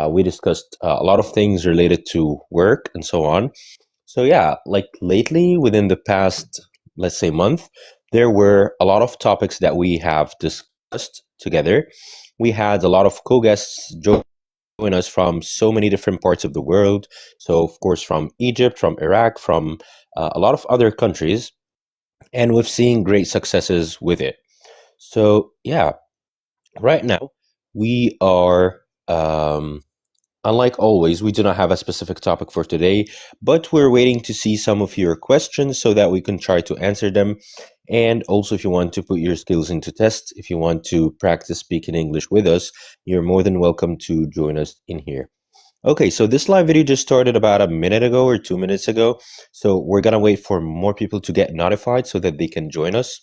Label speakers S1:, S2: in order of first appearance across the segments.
S1: We discussed a lot of things related to work and so on. So yeah, like lately, within the past, let's say, month, there were a lot of topics that we have discussed together. We had a lot of co-guests join us from so many different parts of the world. So of course, from Egypt, from Iraq, from a lot of other countries, and we've seen great successes with it. So yeah, right now we are. Unlike always, we do not have a specific topic for today, but we're waiting to see some of your questions so that we can try to answer them. And also, if you want to put your skills into test, if you want to practice speaking English with us, you're more than welcome to join us in here. Okay, so this live video just started about a minute ago or 2 minutes ago. So we're gonna wait for more people to get notified so that they can join us.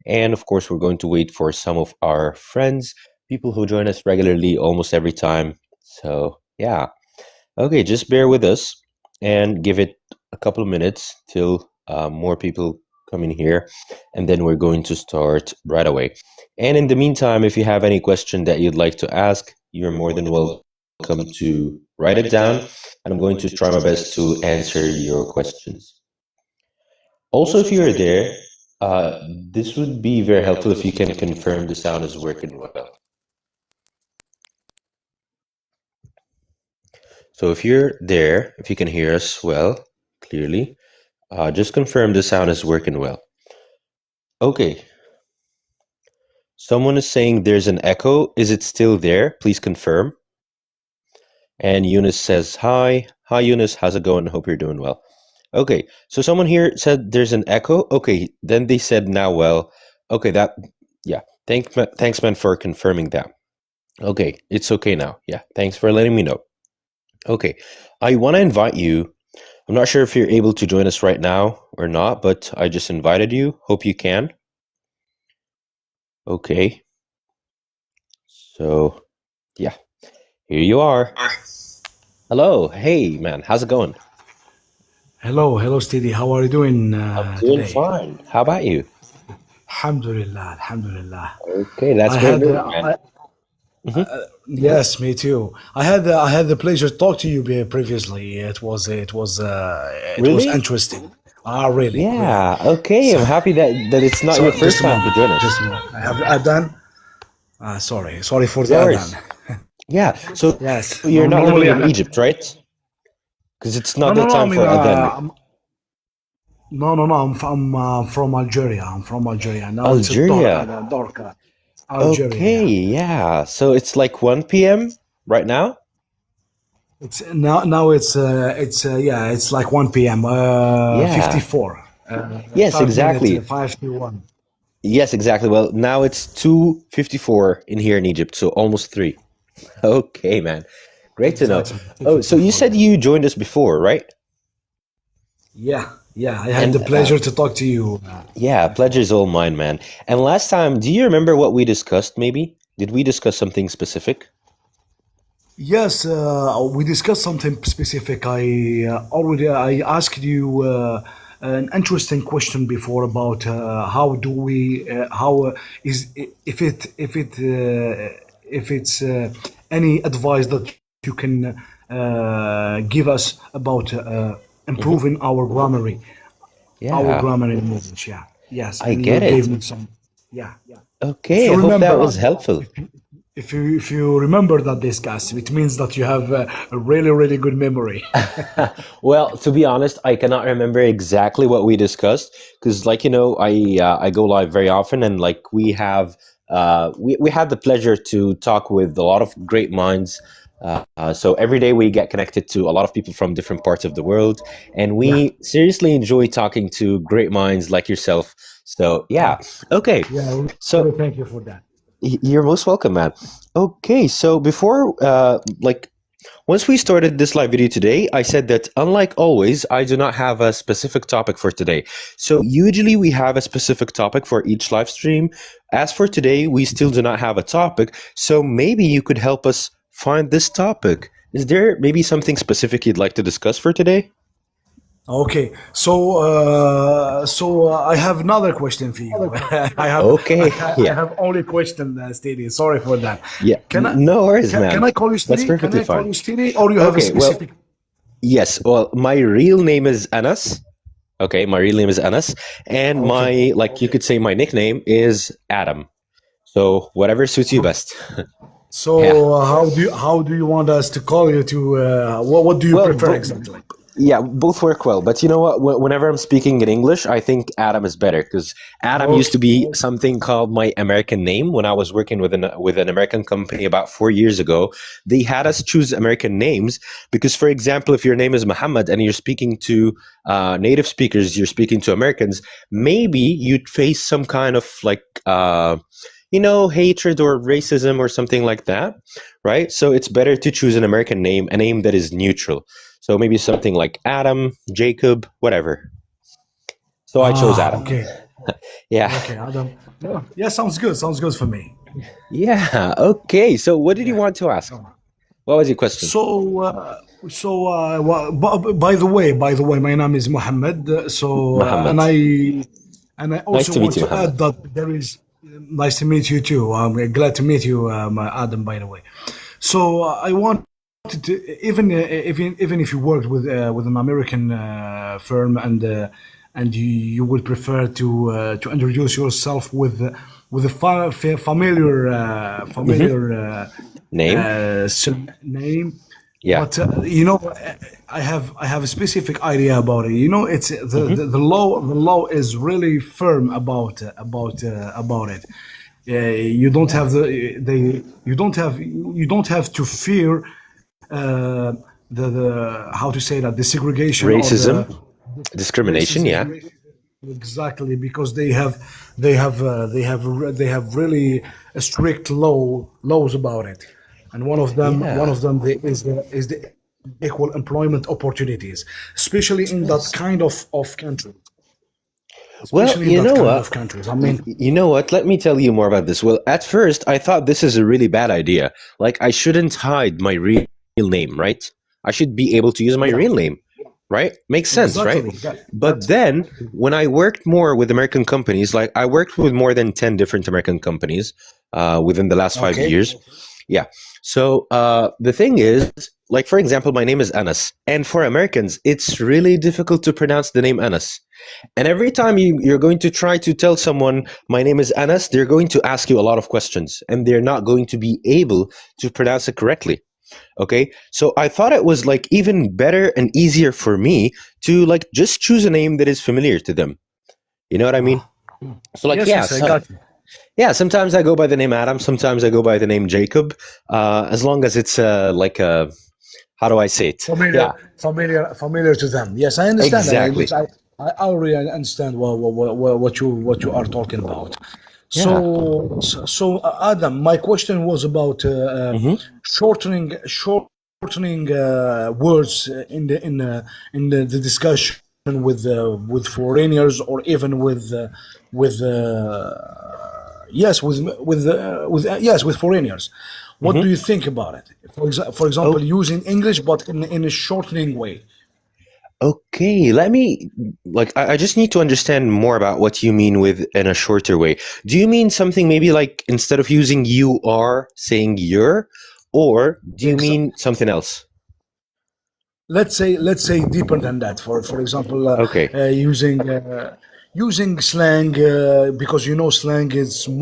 S1: And of course, we're going to wait for some of our friends, people who join us regularly almost every time. So yeah. Okay, just bear with us and give it a couple of minutes till more people come in here, and then we're going to start right away. And in the meantime, if you have any question that you'd like to ask, you're more than welcome to write it down, and I'm going to try my best to answer your questions. Also, if you're there, this would be very helpful if you can confirm the sound is working well. So if you're there, if you can hear us well, clearly, just confirm the sound is working well. Okay. Someone is saying there's an echo. Is it still there? Please confirm. And Eunice says, hi. Hi, Eunice. How's it going? Hope you're doing well. Okay. So someone here said there's an echo. Okay. Then they said now well. Okay. Yeah. Thanks, man, for confirming that. Okay. It's okay now. Yeah. Thanks for letting me know. Okay. I want to invite you. I'm not sure if you're able to join us right now or not, but I just invited you. Hope you can. Okay. So, yeah, here you are. Hello. Hey, man. How's it going?
S2: Hello, Steady. How are you doing
S1: I'm doing
S2: today?
S1: fine. How about you?
S2: Alhamdulillah, Alhamdulillah.
S1: Okay, that's
S2: I
S1: great
S2: had,
S1: news, man. Hmm.
S2: yes, me too. I had the pleasure to talk to you previously. It was
S1: Really?
S2: interesting. Ah, really, really.
S1: Yeah. Okay.
S2: So,
S1: I'm happy that it's not
S2: so
S1: your
S2: just
S1: first
S2: a
S1: time to
S2: moment,
S1: join us.
S2: just a moment. I have the adhan. Sorry for the
S1: No
S2: adhan.
S1: worries. Yeah. So
S2: Yes,
S1: you're not living
S2: normally
S1: in
S2: I.
S1: Egypt, right? Because it's not the
S2: No. I
S1: time
S2: mean,
S1: for Adhan.
S2: no. I'm from Algeria. I'm from Algeria. Now it's a
S1: Algeria.
S2: Dorka, Algeria.
S1: Okay.
S2: Yeah.
S1: Yeah. So it's like 1 p.m. right now?
S2: It's now it's like 1 p.m.
S1: Yeah.
S2: 54.
S1: Yes,
S2: 5 minutes,
S1: exactly.
S2: 5 to 1.
S1: Yes, exactly. Well, now it's 2:54 in here in Egypt, so almost 3. Okay, man. Great to know.
S2: Exactly.
S1: Oh, so you
S2: 2:54.
S1: said
S2: Yeah.
S1: you joined us before, right?
S2: Yeah. I had the
S1: And
S2: pleasure to talk to you
S1: yeah,
S2: before.
S1: pleasure's all mine, man. And last time, do you remember what we discussed maybe? Did we discuss something specific?
S2: Yes, we discussed something specific. I asked you an interesting question before about how do we how is if it's any advice that you can give us about
S1: Hmm.
S2: improving our
S1: Yeah,
S2: grammar in English. Yeah, yes,
S1: I
S2: and you
S1: get
S2: gave
S1: it.
S2: me some. Yeah, yeah. If
S1: Okay,
S2: you
S1: I hope that
S2: remember,
S1: was helpful.
S2: if you remember that discuss, it means that you have a really good memory.
S1: Well, to be honest, I cannot remember exactly what we discussed because, like I go live very often, and like we had the pleasure to talk with a lot of great minds. So every day we get connected to a lot of people from different parts of the world, and
S2: Yeah,
S1: we seriously enjoy talking to great minds like yourself. So yeah, okay.
S2: yeah. We
S1: So
S2: really thank you for that.
S1: you're most welcome, man. Okay, so before once we started this live video today, I said that unlike always, I do not have a specific topic for today. So usually we have a specific topic for each live stream. As for today, we still do not have a topic. So maybe you could help us find this topic. Is there maybe something specific you'd like to discuss for today?
S2: Okay, I have another question for you.
S1: Okay.
S2: I
S1: Yeah.
S2: have only question, Stevie. Sorry for that.
S1: Yeah.
S2: Can I
S1: No worries,
S2: can
S1: man.
S2: I call you
S1: That's
S2: Stevie? Can
S1: perfectly
S2: I call
S1: fine.
S2: you Stevie, or you have a
S1: Okay. Well,
S2: specific?
S1: yes. Well, my real name is Anas. Okay. My real name is Anas. And
S2: Okay.
S1: like, you could say my nickname is Adam. So whatever suits you best. Yeah.
S2: So how do you want us to call you? To what do you
S1: Well,
S2: prefer exactly?
S1: yeah, both work well. But you know what? Whenever I'm speaking in English, I think Adam is better because Adam used to
S2: Okay.
S1: be something called my American name when I was working with an American company about 4 years ago. They had us choose American names because, for example, if your name is Muhammad and you're speaking to native speakers, you're speaking to Americans, maybe you'd face some kind of like hatred or racism or something like that, right? So it's better to choose an American name, a name that is neutral. So maybe something like Adam, Jacob, whatever. So I chose
S2: Ah,
S1: Adam.
S2: okay.
S1: Yeah.
S2: Okay, Adam. Yeah, yeah, sounds good. Sounds good for me.
S1: Yeah. Okay. So what did you
S2: Yeah.
S1: want to ask? What was your question?
S2: So, by the way, my name is Mohammed.
S1: Muhammad.
S2: And I
S1: Nice
S2: also
S1: to meet
S2: want
S1: you,
S2: to
S1: Muhammad.
S2: add that there is. Nice to meet you too. I'm glad to meet you, Adam. By the way, I wanted to, even if you worked with an American firm, and you would prefer to introduce yourself with a familiar
S1: Hmm. Name?
S2: name.
S1: Yeah.
S2: But I have a specific idea about it. It's
S1: Hmm.
S2: the law is really firm about it. You don't
S1: Yeah.
S2: have you don't have to fear the how to say that, the segregation or
S1: Racism,
S2: the
S1: discrimination. Yeah.
S2: racism. Exactly, because they have really a strict laws about it, and one
S1: Yeah.
S2: of them is the equal employment opportunities, especially in that
S1: Yes.
S2: kind of country,
S1: Well,
S2: especially in
S1: you
S2: that
S1: know
S2: kind
S1: what?
S2: of countries. I mean,
S1: You know what? Let me tell you more about this. Well, at first, I thought this is a really bad idea. Like, I shouldn't hide my real name, right? I should be able to use my
S2: yeah,
S1: real name, right? Makes sense, right?
S2: exactly.
S1: But
S2: That's
S1: then, when I worked more with American companies, like I worked with more than 10 different American companies within the last five
S2: okay.
S1: years. Yeah. So the thing is, like, for example, my name is Anas. And for Americans, it's really difficult to pronounce the name Anas. And every time you're going to try to tell someone, my name is Anas, they're going to ask you a lot of questions and they're not going to be able to pronounce it correctly. Okay. So I thought it was like even better and easier for me to like just choose a name that is familiar to them. You know what I mean?
S2: Ah,
S1: So like,
S2: yes, yes, I got you.
S1: yeah, sometimes I go by the name Adam, sometimes I go by the name Jacob, as long as it's how do I say it?
S2: Familiar,
S1: Yeah,
S2: familiar to them. Yes, I understand.
S1: exactly.
S2: I already understand what you are talking about.
S1: Yeah.
S2: Adam, my question was about
S1: Hmm.
S2: shortening words the discussion with foreigners, or even with yes yes, with foreigners. What do
S1: Hmm.
S2: you think about it? For example, using English but in a shortening way.
S1: Okay, let me like I just need to understand more about what you mean with in a shorter way. Do you mean something maybe like instead of using you are saying you're, or do you
S2: Exa-
S1: mean something else?
S2: let's say deeper than that. For example,
S1: Okay.
S2: using slang, because slang is
S1: Hmm.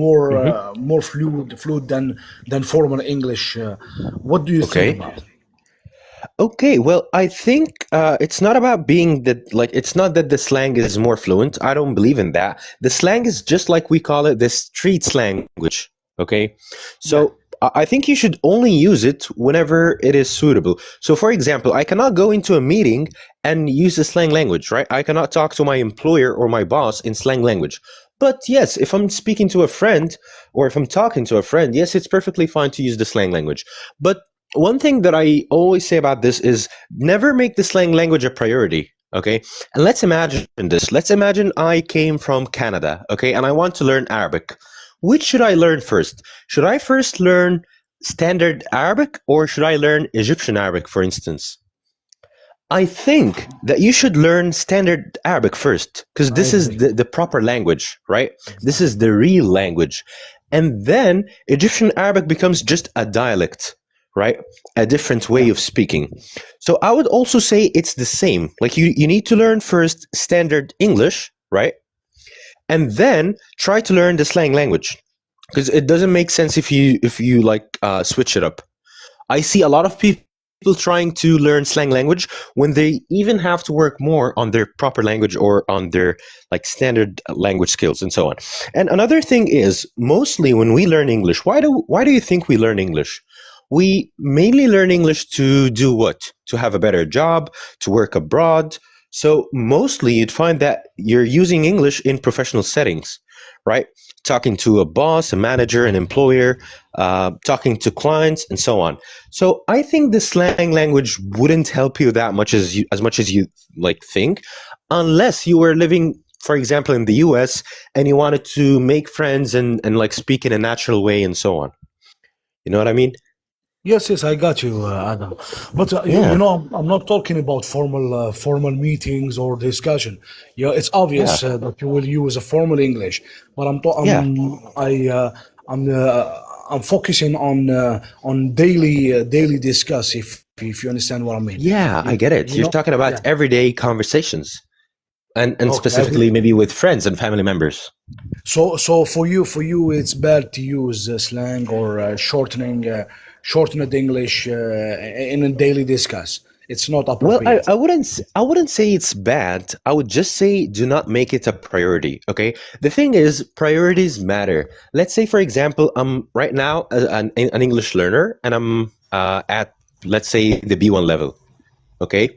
S2: more fluid than formal English. What do you think
S1: Okay.
S2: about it?
S1: Okay, well, I think it's not about being that, like, it's not that the slang is more fluent. I don't believe in that. The slang is just like we call it the street language. Okay.
S2: Yeah.
S1: So I think you should only use it whenever it is suitable. So, for example, I cannot go into a meeting and use the slang language, right? I cannot talk to my employer or my boss in slang language. But yes, if I'm speaking to a friend or if I'm talking to a friend, yes, it's perfectly fine to use the slang language. But one thing that I always say about this is never make the slang language a priority. Okay. And let's imagine this. Let's imagine I came from Canada. Okay. And I want to learn Arabic. Which should I learn first? Should I first learn standard Arabic or should I learn Egyptian Arabic, for instance? I think that you should learn Standard Arabic first, because
S2: I
S1: this is
S2: agree.
S1: the proper language, right? This
S2: Exactly.
S1: is the real language. And then Egyptian Arabic becomes just a dialect, right? A different way
S2: Yeah.
S1: of speaking. So I would also say it's the same. Like you need to learn first Standard English, right? And then try to learn the slang language. Because it doesn't make sense if you like switch it up. I see a lot of people trying to learn slang language when they even have to work more on their proper language or on their like standard language skills and so on. And another thing is mostly when we learn English, why do you think we learn English? We mainly learn English to do what? To have a better job, to work abroad. So mostly you'd find that you're using English in professional settings, right? Talking to a boss, a manager, an employer, talking to clients, and so on. So I think the slang language wouldn't help you that much as much as you like think, unless you were living, for example, in the U.S. and you wanted to make friends and like speak in a natural way and so on. You know what I mean?
S2: Yes, yes, I got you, Adam. But you
S1: Yeah,
S2: know, I'm not talking about formal meetings or discussion. Yeah, it's
S1: yeah,
S2: obvious that you will use a formal English, but
S1: yeah,
S2: I'm I'm focusing on daily discuss. If you understand what I mean,
S1: yeah. I get it.
S2: you
S1: You're
S2: know,
S1: talking about
S2: yeah.
S1: everyday conversations, and
S2: Okay,
S1: specifically maybe with friends and family members.
S2: so for you, it's bad to use slang or shortened English in a daily discuss. It's not
S1: Well, I,
S2: appropriate.
S1: I wouldn't I wouldn't say it's bad. I would just say do not make it a priority. Okay. The thing is, priorities matter. Let's say, for example, I'm right now an English learner, and I'm at, let's say, the B1 level. Okay.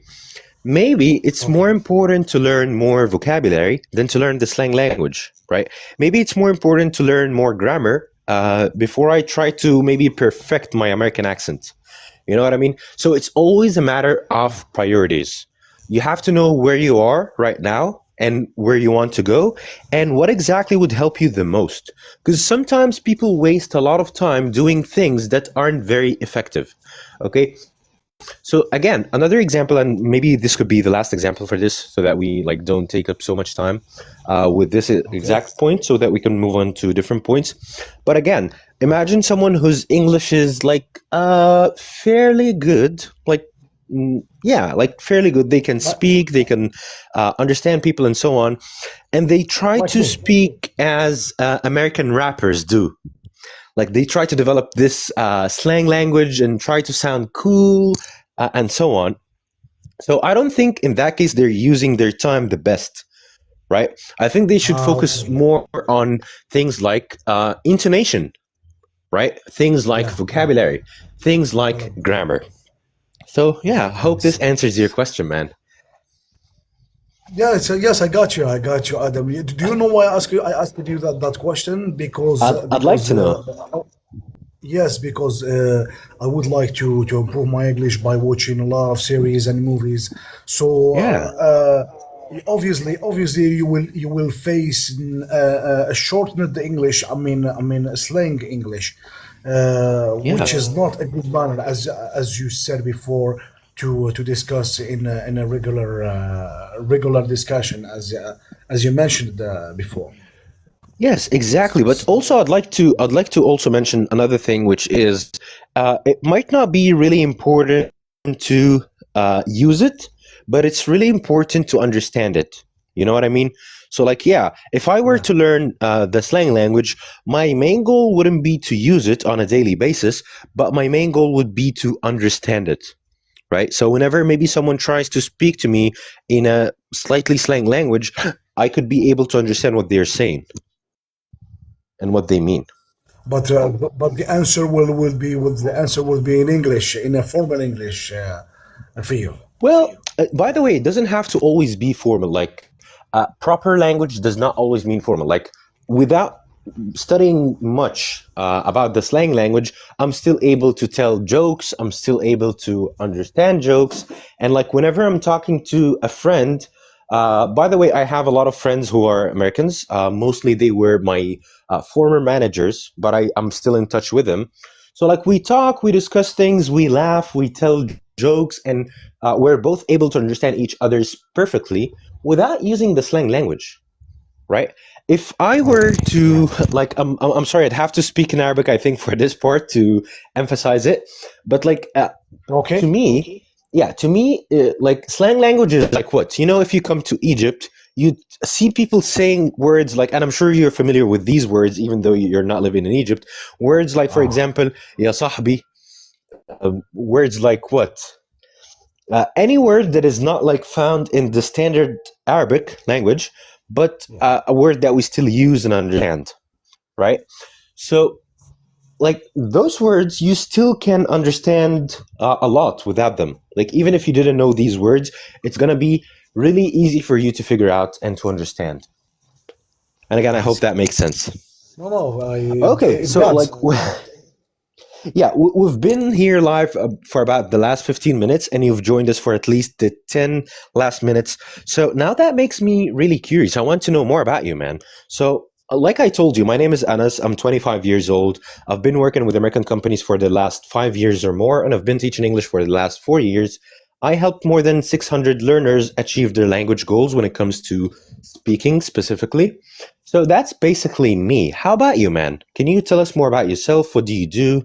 S1: Maybe it's
S2: Okay.
S1: more important to learn more vocabulary than to learn the slang language, right? Maybe it's more important to learn more grammar before I try to maybe perfect my American accent. You know what I mean? So it's always a matter of priorities. You have to know where you are right now and where you want to go and what exactly would help you the most. Because sometimes people waste a lot of time doing things that aren't very effective. Okay, so again, another example, and maybe this could be the last example for this, so that we like don't take up so much time with this
S2: Okay.
S1: exact point, so that we can move on to different points. But again, imagine someone whose English is like fairly good, like yeah, like fairly good. They can
S2: Like,
S1: speak, they can understand people, and so on, and they try
S2: like
S1: to
S2: me.
S1: speak as American rappers do. Like they try to develop this slang language and try to sound cool and so on. So I don't think in that case they're using their time the best, right? I think they should focus
S2: Okay.
S1: more on things like intonation, right? Things like
S2: Yeah. Yeah.
S1: vocabulary, things like grammar. So yeah, I hope this
S2: Yes.
S1: answers your question, man.
S2: Yeah. Yes, I got you. I got you, Adam. Do you know why I asked you that question?
S1: I'd like to know.
S2: Yes, because I would like to improve my English by watching a lot of series and movies. So
S1: Yeah,
S2: obviously you will face a shortened English. I mean slang English,
S1: yeah.
S2: which is not a good manner, as you said before, to discuss in a regular discussion, as you mentioned before.
S1: Yes, exactly. But also, I'd like to also mention another thing, which is it might not be really important to use it, but it's really important to understand it. You know what I mean? So, like, yeah, if I were
S2: Yeah.
S1: to learn the slang language, my main goal wouldn't be to use it on a daily basis, but my main goal would be to understand it. Right. So whenever maybe someone tries to speak to me in a slightly slang language, I could be able to understand what they're saying and what they mean.
S2: But the answer will be in English, in a formal English, for you.
S1: Well, by the way, it doesn't have to always be formal. Like, proper language does not always mean formal. Like, without studying much about the slang language, I'm still able to tell jokes. I'm still able to understand jokes. And like, whenever I'm talking to a friend, by the way, I have a lot of friends who are Americans. Mostly they were my former managers, but I'm still in touch with them. So like we talk, we discuss things, we laugh, we tell jokes, and we're both able to understand each other's perfectly without using the slang language, right? If I were
S2: Okay.
S1: to
S2: Yeah.
S1: like, I'm sorry, I'd have to speak in Arabic, I think, for this part to emphasize it. But like, to
S2: Okay.
S1: me, yeah, to me, like slang language is like what? You know, if you come to Egypt, you see people saying words like, and I'm sure you're familiar with these words, even though you're not living in Egypt. Words like, for
S2: Ah.
S1: example, ya sahbi, words like what? Any word that is not like found in the standard Arabic language, but
S2: Yeah.
S1: a word that we still use and understand, right? So, like those words, you still can understand a lot without them. Like, even if you didn't know these words, it's gonna be really easy for you to figure out and to understand. And again, I
S2: I
S1: hope
S2: see.
S1: that makes sense.
S2: No, no.
S1: Okay,
S2: It
S1: so
S2: does.
S1: like, yeah, we've been here live for about the last 15 minutes, and you've joined us for at least the 10 last minutes. So now that makes me really curious. I want to know more about you, man. So, like I told you, my name is Anas. I'm 25 years old. I've been working with American companies for the last 5 years or more, and I've been teaching English for the last 4 years. I helped more than 600 learners achieve their language goals when it comes to speaking specifically. So that's basically me. How about you, man? Can you tell us more about yourself? What do you do?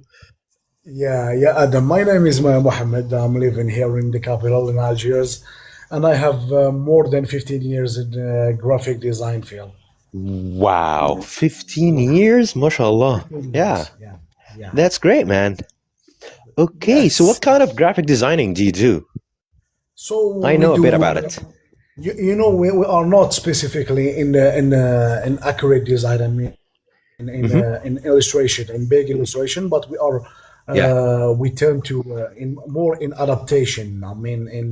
S2: Yeah, yeah, Adam. My name is Mohammed. I'm living here in the capital in Algiers, and I have more than 15 years in graphic design field.
S1: Wow, 15
S2: Yeah,
S1: years? MashaAllah.
S2: 15
S1: Yeah,
S2: years. Yeah, yeah.
S1: that's great, man. Okay, so what
S2: Yes.
S1: kind of graphic designing do you do?
S2: So
S1: I
S2: we
S1: know a bit
S2: do.
S1: about it.
S2: You know, we are not specifically in accurate design. I mean,
S1: Hmm.
S2: in illustration, in big illustration, but we are
S1: Yeah,
S2: we turn to in more in adaptation. I mean, in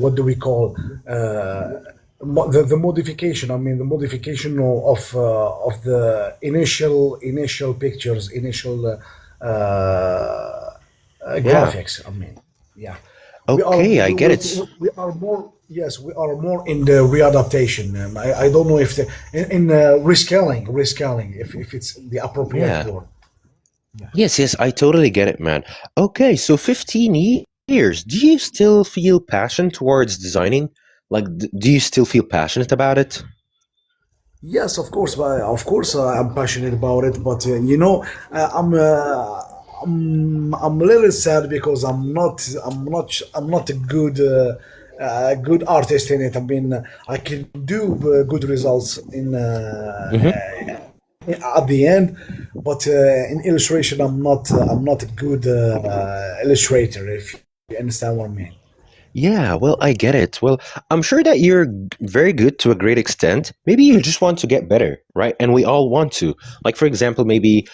S2: what do we call the modification? I mean, the modification of the initial pictures, initial
S1: yeah.
S2: graphics. I mean, yeah,
S1: Okay, I get it.
S2: we are more. Yes, we are more in the readaptation. I don't know if the in rescaling, if it's the appropriate
S1: Yeah.
S2: word. Yeah.
S1: Yes, yes, I totally get it, man. Okay, so 15 years. Do you still feel passion towards designing? Like, do you still feel passionate about it?
S2: Yes, of course, I'm passionate about it. But I'm a little sad because I'm not a good artist in it. I mean, I can do good results in
S1: Hmm.
S2: at the end, but in illustration, I'm not a good illustrator. If you understand what I mean.
S1: Yeah, well, I get it. Well, I'm sure that you're very good to a great extent. Maybe you just want to get better, right? And we all want to. Like, for example, maybe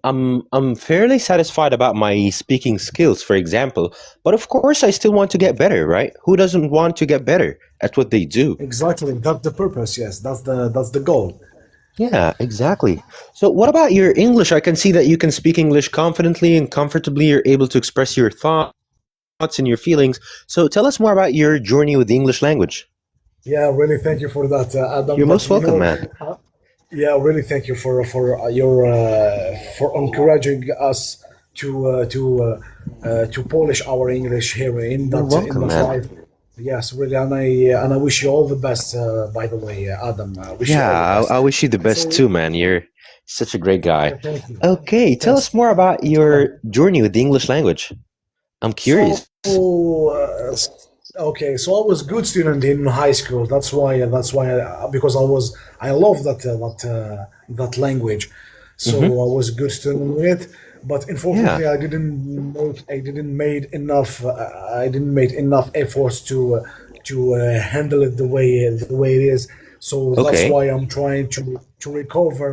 S1: I'm fairly satisfied about my speaking skills, for example, but of course I still want to get better, right? Who doesn't want to get better at what they do?
S2: Exactly, that's the purpose. Yes, that's the goal.
S1: Yeah, exactly. So, what about your English? I can see that you can speak English confidently and comfortably. You're able to express your thoughts and your feelings. So, tell us more about your journey with the English language.
S2: Yeah, really thank you for that, Adam.
S1: You're
S2: But
S1: most welcome, man.
S2: yeah, really thank you for your for encouraging us to polish our English here
S1: You're
S2: in
S1: welcome,
S2: that
S1: man.
S2: life. Yes, really, and I wish you all the best. By the way, Adam, I wish you
S1: Yeah,
S2: all the best.
S1: I wish you the best
S2: So
S1: too, man. You're such a great guy.
S2: thank you.
S1: Okay, tell us
S2: Thanks.
S1: more about
S2: Thanks a lot.
S1: your journey with the English language. I'm
S2: So
S1: curious.
S2: okay, so I was good student in high school. Because I love that language. So
S1: Hmm.
S2: I was a good student in it. But
S1: Yeah.
S2: unfortunately, I didn't make enough efforts to handle it the way it is. So that's
S1: Okay.
S2: why I'm trying to recover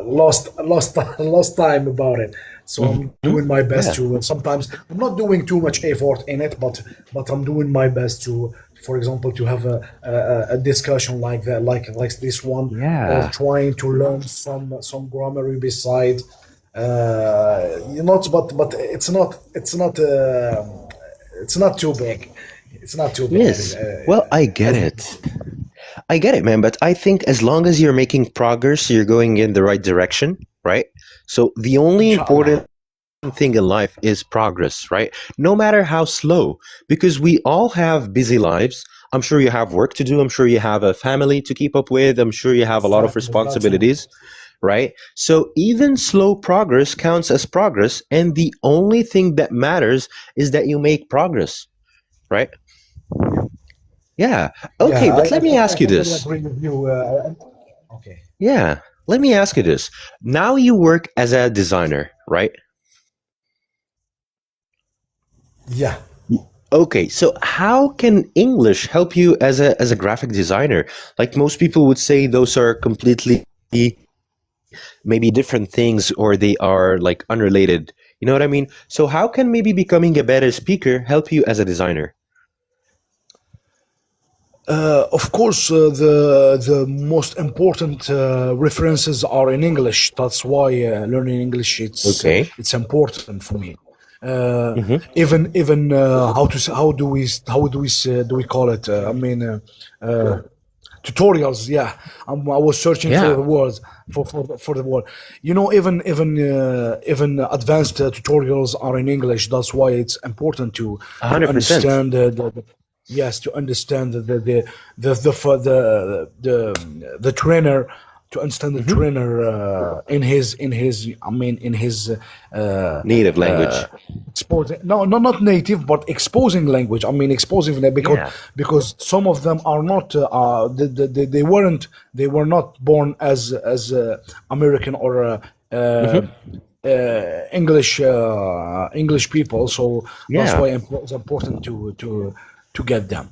S2: lost time about it. So
S1: Hmm.
S2: I'm doing my best
S1: Yeah.
S2: to. Sometimes I'm not doing too much effort in it, but I'm doing my best to, for example, to have a discussion like that, like this one, or
S1: Yeah.
S2: trying to learn some grammar beside. It's not too big. It's not too big.
S1: Yes. Well, I get
S2: As
S1: it. I get it, man. But I think as long as you're making progress, you're going in the right direction, right? So the only important
S2: inshallah.
S1: thing in life is progress, right? No matter how slow, because we all have busy lives. I'm sure you have work to do. I'm sure you have a family to keep up with. I'm sure you have a lot of
S2: Exactly. That's right.
S1: responsibilities, right? So even slow progress counts as progress. And the only thing that matters is that you make progress, right?
S2: Yeah.
S1: Yeah.
S2: Yeah.
S1: Okay, but let me
S2: I
S1: ask you
S2: totally
S1: this.
S2: agree with you. Okay.
S1: Yeah. Let me ask you this. Now you work as a designer, right?
S2: Yeah.
S1: Okay, so how can English help you as a graphic designer? Like most people would say those are completely maybe different things or they are like unrelated. You know what I mean? So how can maybe becoming a better speaker help you as a designer?
S2: Of course, the most important references are in English. That's why learning English
S1: Okay.
S2: it's important for me. Uh,
S1: Hmm.
S2: even how do we call it? Tutorials. Yeah, I was searching for
S1: Yeah,
S2: the word for the word. Even advanced tutorials are in English. That's why it's important to
S1: 100%.
S2: understand yes, to understand the trainer, to understand the
S1: Hmm.
S2: trainer in his I mean in his
S1: Native
S2: uh,
S1: language.
S2: exposing, no, not native, but exposing language. I mean exposing
S1: Yeah.
S2: because some of them are not they were not born as American or
S1: Hmm.
S2: English people, so that's
S1: Yeah.
S2: why it's important to get them.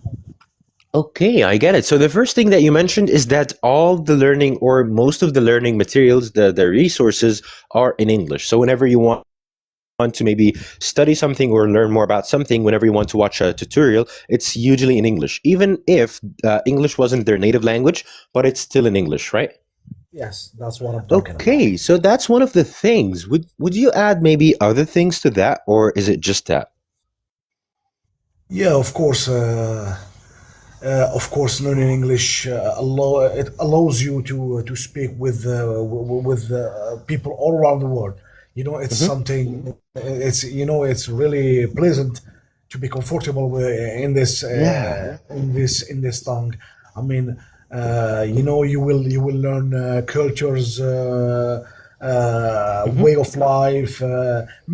S1: Okay, I get it. So the first thing that you mentioned is that all the learning or most of the learning materials, the resources are in English. So whenever you want to maybe study something or learn more about something, whenever you want to watch a tutorial, it's usually in English, even if English wasn't their native language, but it's still in English, right?
S2: Yes, that's what I'm talking about.
S1: Okay, so that's one of the things. Would you add maybe other things to that, or is it just that?
S2: Yeah, of course, learning English it allows you to speak with people all around the world. It's
S1: Hmm.
S2: something. It's really pleasant to be comfortable
S1: Yeah.
S2: in this tongue. I mean, you will learn cultures,
S1: Hmm.
S2: way of life,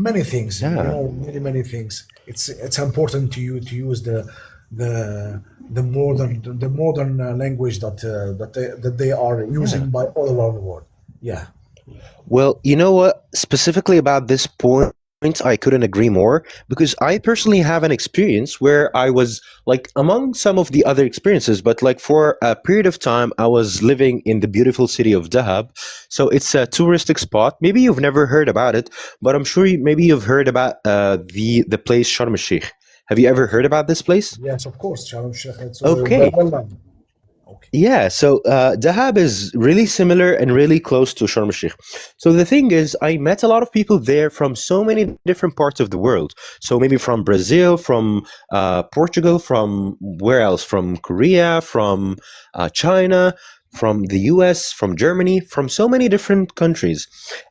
S2: many things.
S1: Yeah.
S2: Many things. It's important to you to use the the modern language that they are
S1: Yeah.
S2: using by all around the world. Yeah.
S1: Well, you know what? Specifically about this point, I couldn't agree more because I personally have an experience where I was like among some of the other experiences, but like for a period of time, I was living in the beautiful city of Dahab. So it's a touristic spot. Maybe you've never heard about it, but I'm sure maybe you've heard about the place Sharm el Sheikh. Have you ever heard about this place?
S2: Yes, of course, Shalom Sheikh. It's
S1: Okay.
S2: well known. Okay.
S1: Yeah, so Dahab is really similar and really close to Sharm el Sheikh. So the thing is, I met a lot of people there from so many different parts of the world. So maybe from Brazil, from Portugal, from where else? From Korea, from China, from the US, from Germany, from so many different countries.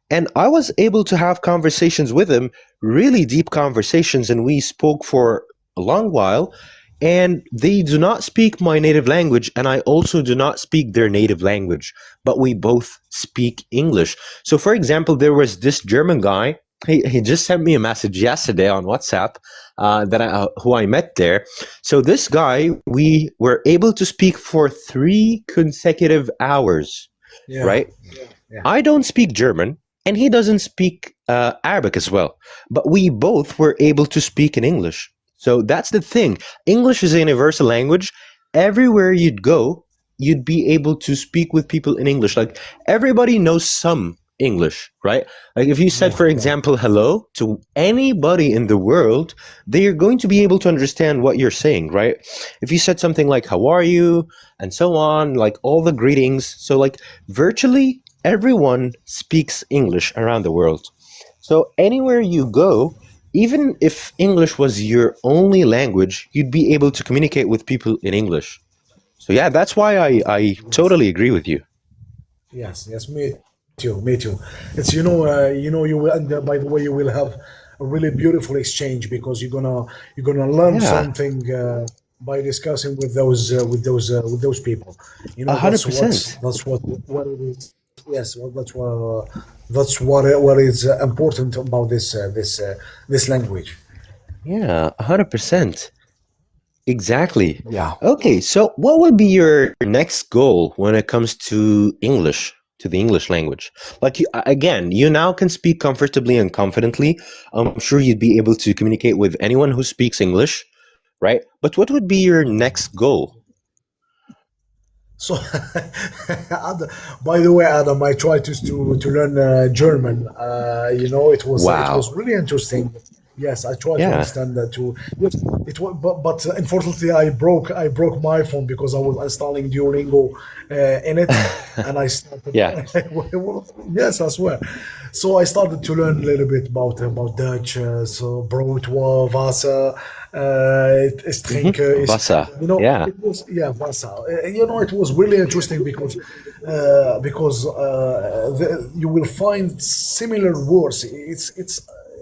S1: And I was able to have conversations with them, really deep conversations, and we spoke for a long while and they do not speak my native language and I also do not speak their native language, but we both speak English. So for example, there was this German guy. He just sent me a message yesterday on WhatsApp that who I met there. So this guy, we were able to speak for 3 consecutive hours,
S2: Yeah.
S1: right?
S2: Yeah.
S1: I don't speak German, and he doesn't speak Arabic as well. But we both were able to speak in English. So that's the thing. English is a universal language. Everywhere you'd go, you'd be able to speak with people in English. Like everybody knows some English, right? Like if you said,
S2: Yeah.
S1: for
S2: Yeah.
S1: example, hello to anybody in the world, they are going to be able to understand what you're saying, right? If you said something like, how are you? And so on, like all the greetings. So, like, virtually everyone speaks English around the world. So anywhere you go, even if English was your only language, you'd be able to communicate with people in English. So yeah, that's why I
S2: Yes.
S1: totally agree with you.
S2: Yes. Yes. Me. too, me too. It's you will, and by the way, you will have a really beautiful exchange because you're gonna learn
S1: Yeah,
S2: something by discussing with those people.
S1: a hundred percent.
S2: That's what it is. Yes, well, what is important about this language.
S1: Yeah, 100%. Exactly.
S2: Yeah.
S1: Okay, so what will be your next goal when it comes to English, to the English language? Like, again, you now can speak comfortably and confidently. I'm sure you'd be able to communicate with anyone who speaks English, right? But what would be your next goal?
S2: So, by the way, Adam, I tried to learn German. It
S1: Wow.
S2: was really interesting. Yes, I tried to
S1: Yeah.
S2: understand that too. Yes, it was, but unfortunately, I broke my phone because I was installing Duolingo in it, and I started.
S1: Yeah.
S2: Yes, I swear. So I started to learn a little bit about Dutch. So brood, Vasa, is
S1: Hmm.
S2: drinken is.
S1: Vasa. Yeah.
S2: It was, yeah, Vasa. It was really interesting because you will find similar words.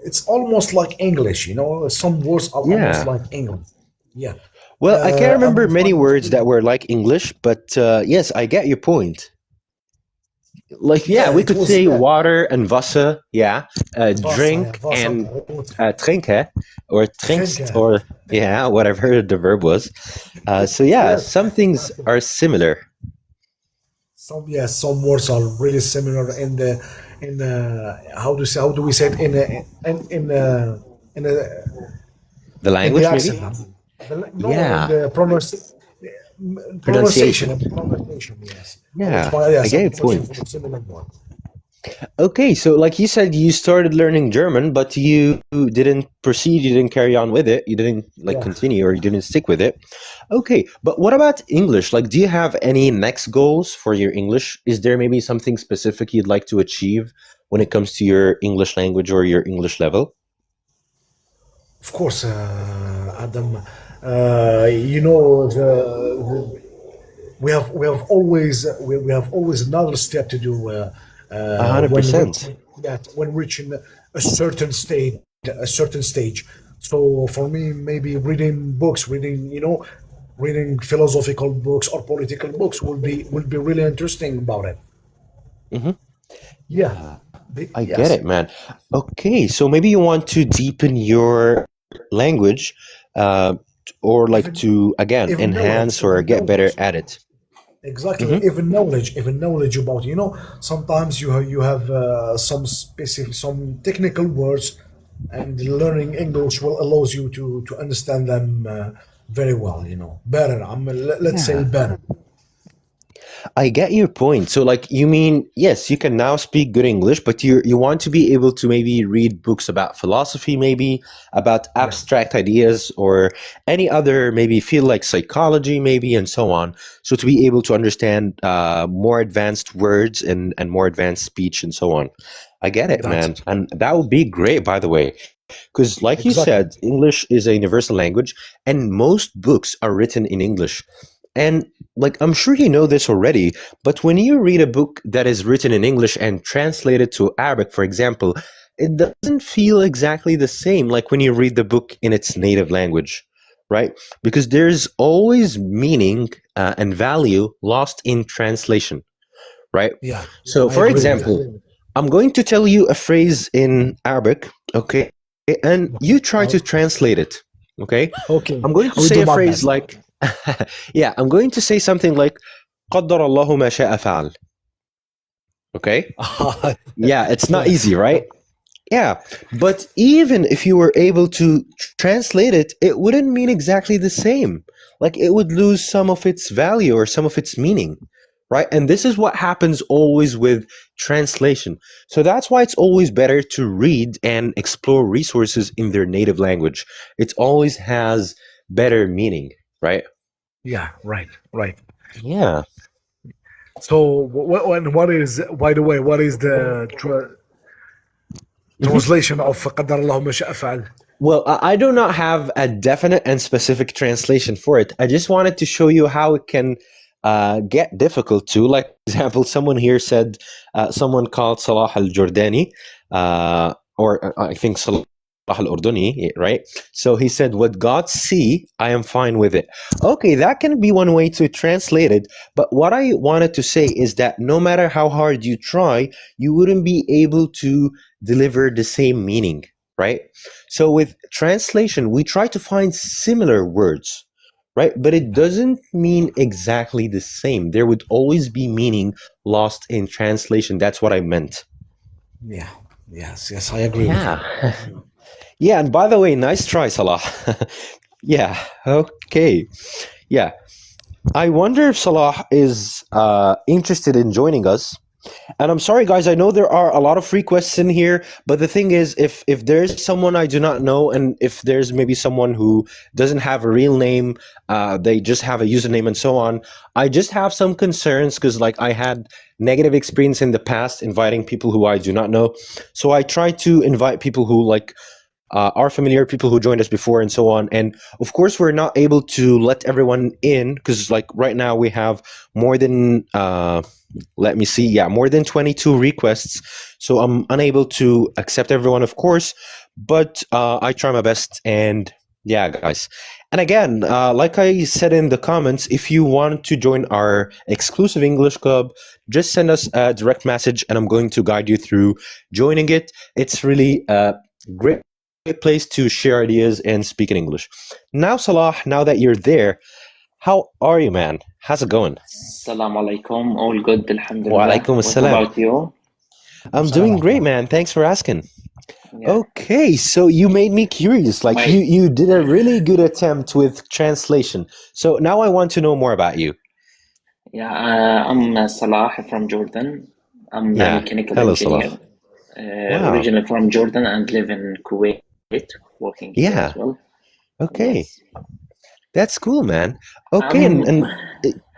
S2: It's almost like English. Some words are almost
S1: Yeah.
S2: like English. Yeah.
S1: Well, I can't
S2: And
S1: remember
S2: we
S1: many
S2: find it
S1: words
S2: really,
S1: that were like English, but yes, I get your point. Like, yeah,
S2: yeah,
S1: we
S2: it
S1: could
S2: was,
S1: say
S2: yeah,
S1: water and Wasser, yeah,
S2: Vasa, yeah,
S1: drink
S2: Vasa,
S1: and
S2: Brot,
S1: trinken, or trinkst,
S2: drinken.
S1: or yeah, whatever the verb was. So yeah,
S2: Yes,
S1: some things
S2: exactly.
S1: are similar.
S2: Some words are really similar how do we say it in the
S1: The
S2: in the
S1: language,
S2: accent.
S1: maybe.
S2: I mean. No, in
S1: Yeah,
S2: the pronunciation.
S1: pronunciation.
S2: In pronunciation, yes.
S1: Yeah, I
S2: Yes,
S1: get
S2: I'm
S1: your
S2: searching for
S1: point.
S2: a similar one.
S1: Okay, so like you said, you started learning German, but you didn't proceed, you didn't carry on with it, you didn't like
S2: Yeah.
S1: continue or you didn't stick with it. Okay, but what about English? Like, do you have any next goals for your English? Is there maybe something specific you'd like to achieve when it comes to your English language or your English level?
S2: Of course, Adam. You know we have always another step to do
S1: A hundred
S2: when
S1: percent.
S2: reaching when reaching a certain stage. So for me, maybe reading books, reading philosophical books or political books will be really interesting about it.
S1: Hmm.
S2: Yeah.
S1: Yeah, I get
S2: Yes.
S1: it, man. Okay, so maybe you want to deepen your language, uh, or like
S2: Even
S1: to again
S2: even knowledge,
S1: enhance or
S2: even
S1: get better
S2: knowledge.
S1: at it.
S2: Exactly.
S1: Hmm.
S2: Even knowledge about, sometimes you have some technical words, and learning English will allows you to understand them very well. Better. Let's say
S1: Yeah.
S2: better.
S1: I get your point. So, like, you mean, yes, you can now speak good English, but you want to be able to maybe read books about philosophy, maybe about
S2: Yeah,
S1: abstract ideas, or any other maybe field like psychology, maybe, and so on. So to be able to understand more advanced words and more advanced speech and so on. I get it,
S2: that's
S1: man,
S2: it.
S1: and that would be great, by the way, because, like you
S2: Exactly.
S1: said, English is a universal language, and most books are written in English. And like, I'm sure you know this already, but when you read a book that is written in English and translated to Arabic, for example, it doesn't feel exactly the same like when you read the book in its native language, right? Because there's always meaning and value lost in translation, right?
S2: Yeah,
S1: So,
S2: I
S1: for
S2: agree with that.
S1: example, I'm going to tell you a phrase in Arabic, okay? And you try to translate it, okay?
S2: Okay,
S1: I'm going to
S2: I will
S1: say
S2: do
S1: a
S2: my
S1: phrase
S2: best.
S1: like, yeah, I'm going to say something like, قدر الله ما شاء فعل, okay? Yeah, it's not
S2: Yeah,
S1: easy, right? Yeah, but even if you were able to translate it, it wouldn't mean exactly the same. Like, it would lose some of its value or some of its meaning, right? And this is what happens always with translation. So that's why it's always better to read and explore resources in their native language. It always has better meaning, right?
S2: yeah, right, right.
S1: Yeah.
S2: So what is, by the way, what is the
S1: Mhm.
S2: translation of قدر الله ما شاء فعل?
S1: Well, I do not have a definite and specific translation for it. I just wanted to show you how it can get difficult too. Like, for example, someone here said, someone called Salah al Jordani, or I think Salah al Urduni, right? So he said, "What God see, I am fine with it." Okay, that can be one way to translate it. But what I wanted to say is that no matter how hard you try, you wouldn't be able to deliver the same meaning, right? So with translation, we try to find similar words, right? But it doesn't mean exactly the same. There would always be meaning lost in translation. That's what I meant.
S2: Yeah. Yes. Yes. I agree with you.
S1: Yeah. Yeah, and by the way, nice try, Salah. Yeah, okay. Yeah. I wonder if Salah is interested in joining us. And I'm sorry, guys. I know there are a lot of requests in here, but the thing is, if there's someone I do not know, and if there's maybe someone who doesn't have a real name, they just have a username and so on. I just have some concerns because, like, I had negative experience in the past inviting people who I do not know. So I try to invite people who are familiar, people who joined us before and so on. And of course, we're not able to let everyone in because, like, right now we have more than let me see, yeah, more than 22 requests. So I'm unable to accept everyone, of course, but I try my best. And yeah, guys. And again, like I said in the comments, if you want to join our exclusive English club, just send us a direct message and I'm going to guide you through joining it. It's really great place to share ideas and speak in English. Now, Salah, now that you're there, how are you, man? How's it going?
S3: Assalamu alaikum. All good,
S1: Wa
S3: alhamdulillah.
S1: alaikum
S3: What
S1: assalam.
S3: about you?
S1: I'm
S2: Salam
S1: doing great,
S2: alaikum.
S1: man. Thanks for asking.
S3: Yeah,
S1: Okay, so you made me curious. Like,
S3: my
S1: you did a really good attempt with translation. So now I want to know more about you.
S3: yeah. I'm Salah from Jordan. I'm a
S1: Yeah.
S3: mechanical
S1: Hello,
S3: engineer.
S1: Salah. Wow.
S3: Originally from Jordan and live in Kuwait, working here
S1: Yeah.
S3: as well.
S1: Okay.
S3: Yes.
S1: That's cool, man. Okay,
S3: I'm
S1: and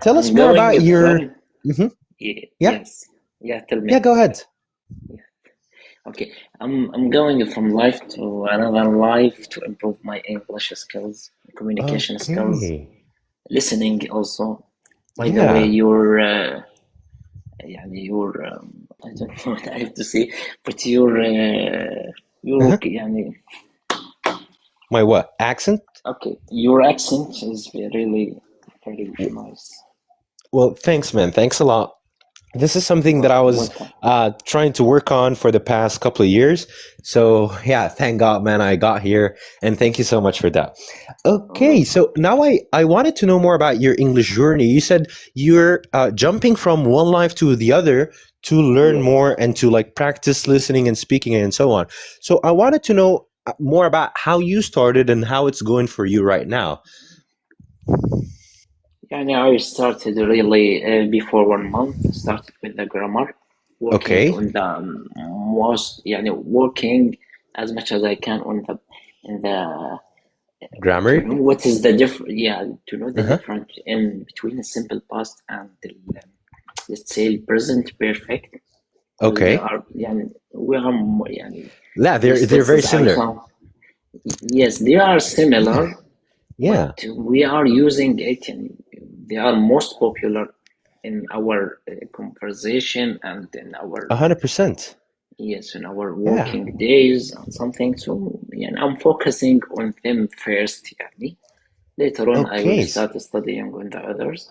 S1: tell us
S3: I'm
S1: more
S3: going
S1: about your.
S3: from
S1: Mhm. Yeah.
S3: yes. Yeah, tell
S1: Yeah.
S3: me.
S1: Go ahead.
S3: Okay. I'm going from life to another life to improve my English skills, communication skills,
S1: Okay.
S3: listening also. By the way,
S1: Yeah.
S3: I don't know what I have to say, but your
S1: Uh-huh.
S3: يعني,
S1: My what? Accent?
S3: okay, your accent is really very nice.
S1: Well, thanks, man. Thanks a lot. This is something that I was
S3: Welcome.
S1: trying to work on for the past couple of years. So, yeah, thank God, man, I got here. And thank you so much for that. Okay, so
S3: Welcome.
S1: now I wanted to know more about your English journey. You said you're jumping from one life to the other to learn
S3: Yes.
S1: more and to like practice listening and speaking and so on. So, I wanted to know more about how you started and how it's going for you right now.
S3: يعني I started really before 1 month. Started with the grammar, working
S1: Okay,
S3: on the most يعني working as much as I can on the in the to
S1: grammar.
S3: know what is the difference. Yeah, to know the
S1: Uh-huh.
S3: difference in between the simple past and the let's say present perfect. Because
S1: Okay.
S3: there are يعني we are يعني
S1: Yeah, they're
S3: let's
S1: very
S3: say
S1: similar.
S3: yes, they are similar,
S1: Yeah,
S3: but we are using it and they are most popular in our conversation and in our
S1: 100%.
S3: yes in our
S1: Yeah.
S3: working days and something. So yeah, I'm focusing on them first. يعني. Later on, I will
S1: Okay.
S3: start studying on the others.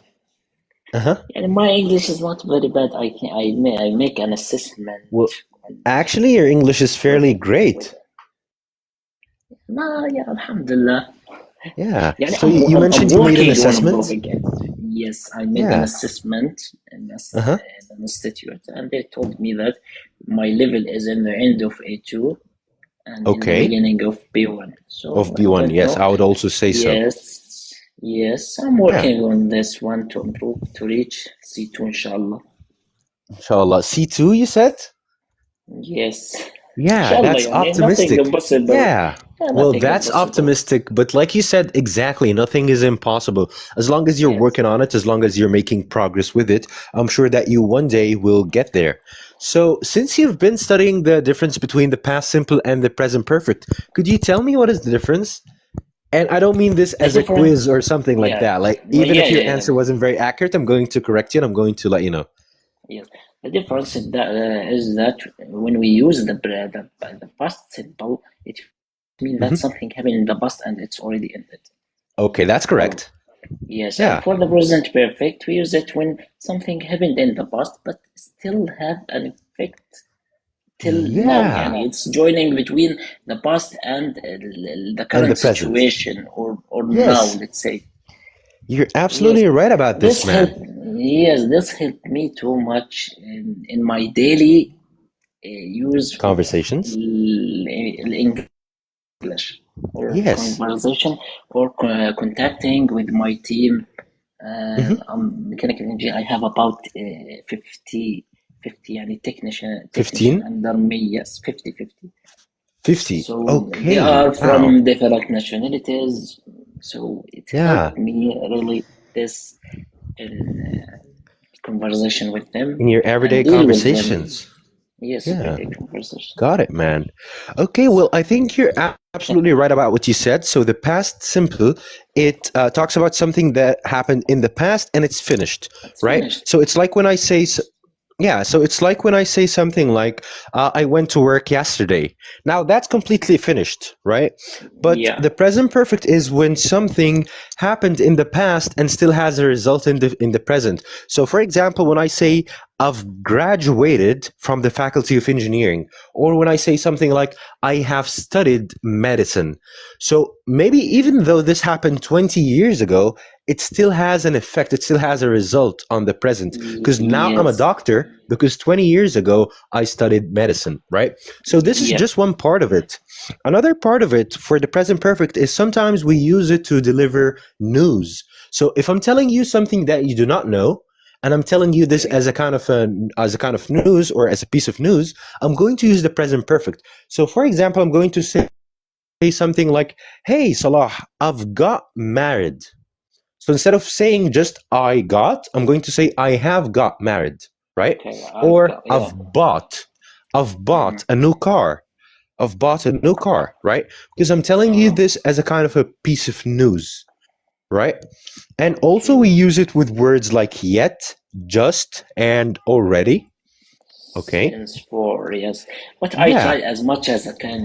S1: Uh-huh.
S3: And my English is not very bad. I make an assessment.
S1: Well, actually, your English is fairly great.
S3: No, yeah, alhamdulillah.
S1: Yeah.
S3: يعني
S1: So you
S3: I'm
S1: mentioned you made an
S3: working on
S1: assessment?
S3: improving it. Yes, I made an
S1: Yeah.
S3: assessment
S1: Uh-huh.
S3: in an institute, and they told me that my level is in the end of A2 and in the
S1: Okay.
S3: beginning of B1. So
S1: Of
S3: I
S1: B1,
S3: don't
S1: yes,
S3: know.
S1: I would also say so.
S3: Yes, I'm working on this one to improve to reach C2, inshallah.
S1: Inshallah. C2, you said?
S3: Yes.
S1: Yeah,
S3: Inshallah,
S1: that's
S3: يعني nothing
S1: optimistic.
S3: impossible.
S1: Yeah.
S3: Yeah,
S1: Well,
S3: nothing
S1: that's
S3: impossible.
S1: optimistic, but like you said, exactly, nothing is impossible. As long as you're
S3: Yes.
S1: working on it, as long as you're making progress with it, I'm sure that you one day will get there. So, since you've been studying the difference between the past simple and the present perfect, could you tell me what is the difference? And I don't mean this
S3: The
S1: as a
S3: difference,
S1: quiz or something like
S3: yeah,
S1: that. Like,
S3: yeah,
S1: even
S3: yeah,
S1: if your
S3: yeah.
S1: answer wasn't very accurate, I'm going to correct you and I'm going to let you know.
S3: Yes, the difference is that when we use the past simple, it means that
S1: Hmm.
S3: something happened in the past and it's already ended.
S1: Okay, that's
S3: For
S1: correct.
S3: Yes, and
S1: Yeah.
S3: for the present perfect, we use it when something happened in the past but still have an effect till now.
S1: Yeah.
S3: Yani it's joining between the past and the
S1: And the
S3: current
S1: present.
S3: situation or now,
S1: Yes.
S3: let's say.
S1: You're
S3: Yes,
S1: absolutely right about
S3: this
S1: this, man.
S3: helped. Yes, this helped me too much in my daily use of
S1: Conversations.
S3: English or
S1: Yes.
S3: conversation or contacting with my team.
S1: Hmm.
S3: I'm mechanical engineer. I have about 50 يعني technician
S1: 15?
S3: under me. Yes, 50.
S1: 50.
S3: So they
S1: Okay.
S3: are
S1: Wow.
S3: from different nationalities. So it
S1: Yeah.
S3: helped me really this conversation with
S1: In
S3: them
S1: your
S3: and
S1: everyday
S3: deal with them.
S1: conversations.
S3: Yes,
S1: Yeah.
S3: everyday conversation.
S1: Got it, man. Okay, well, I think you're absolutely right about what you said. So the past simple, it talks about something that happened in the past and it's finished,
S3: It's
S1: right?
S3: finished.
S1: So it's like when I say, yeah, so it's like when I say something like, I went to work yesterday. Now that's completely finished, right? But
S3: Yeah.
S1: the present perfect is when something happened in the past and still has a result in the present. So, for example, when I say I've graduated from the Faculty of Engineering, or when I say something like I have studied medicine. So maybe even though this happened 20 years ago, it still has an effect, it still has a result on the present. Because now I'm a
S3: Yes.
S1: doctor, because 20 years ago I studied medicine, right? So this is
S3: Yeah.
S1: just one part of it. Another part of it for the present perfect is sometimes we use it to deliver news. So if I'm telling you something that you do not know, and I'm telling you this
S3: Okay.
S1: as a kind of news or as a piece of news, I'm going to use the present perfect. So for example, I'm going to say something like, "Hey Salah, I've got married." So instead of saying just I got, I'm going to say I have got married, right?
S3: Okay. I've
S1: Or
S3: got, yeah.
S1: I've
S3: Hmm.
S1: bought a new car. I've bought a new car, right? Because I'm telling you
S3: Hmm.
S1: this as a kind of a piece of news, right? And also we
S3: Okay.
S1: use it with words like yet, just, and already. Okay.
S3: Since for, yes, but I
S1: Yeah.
S3: try as much as I can,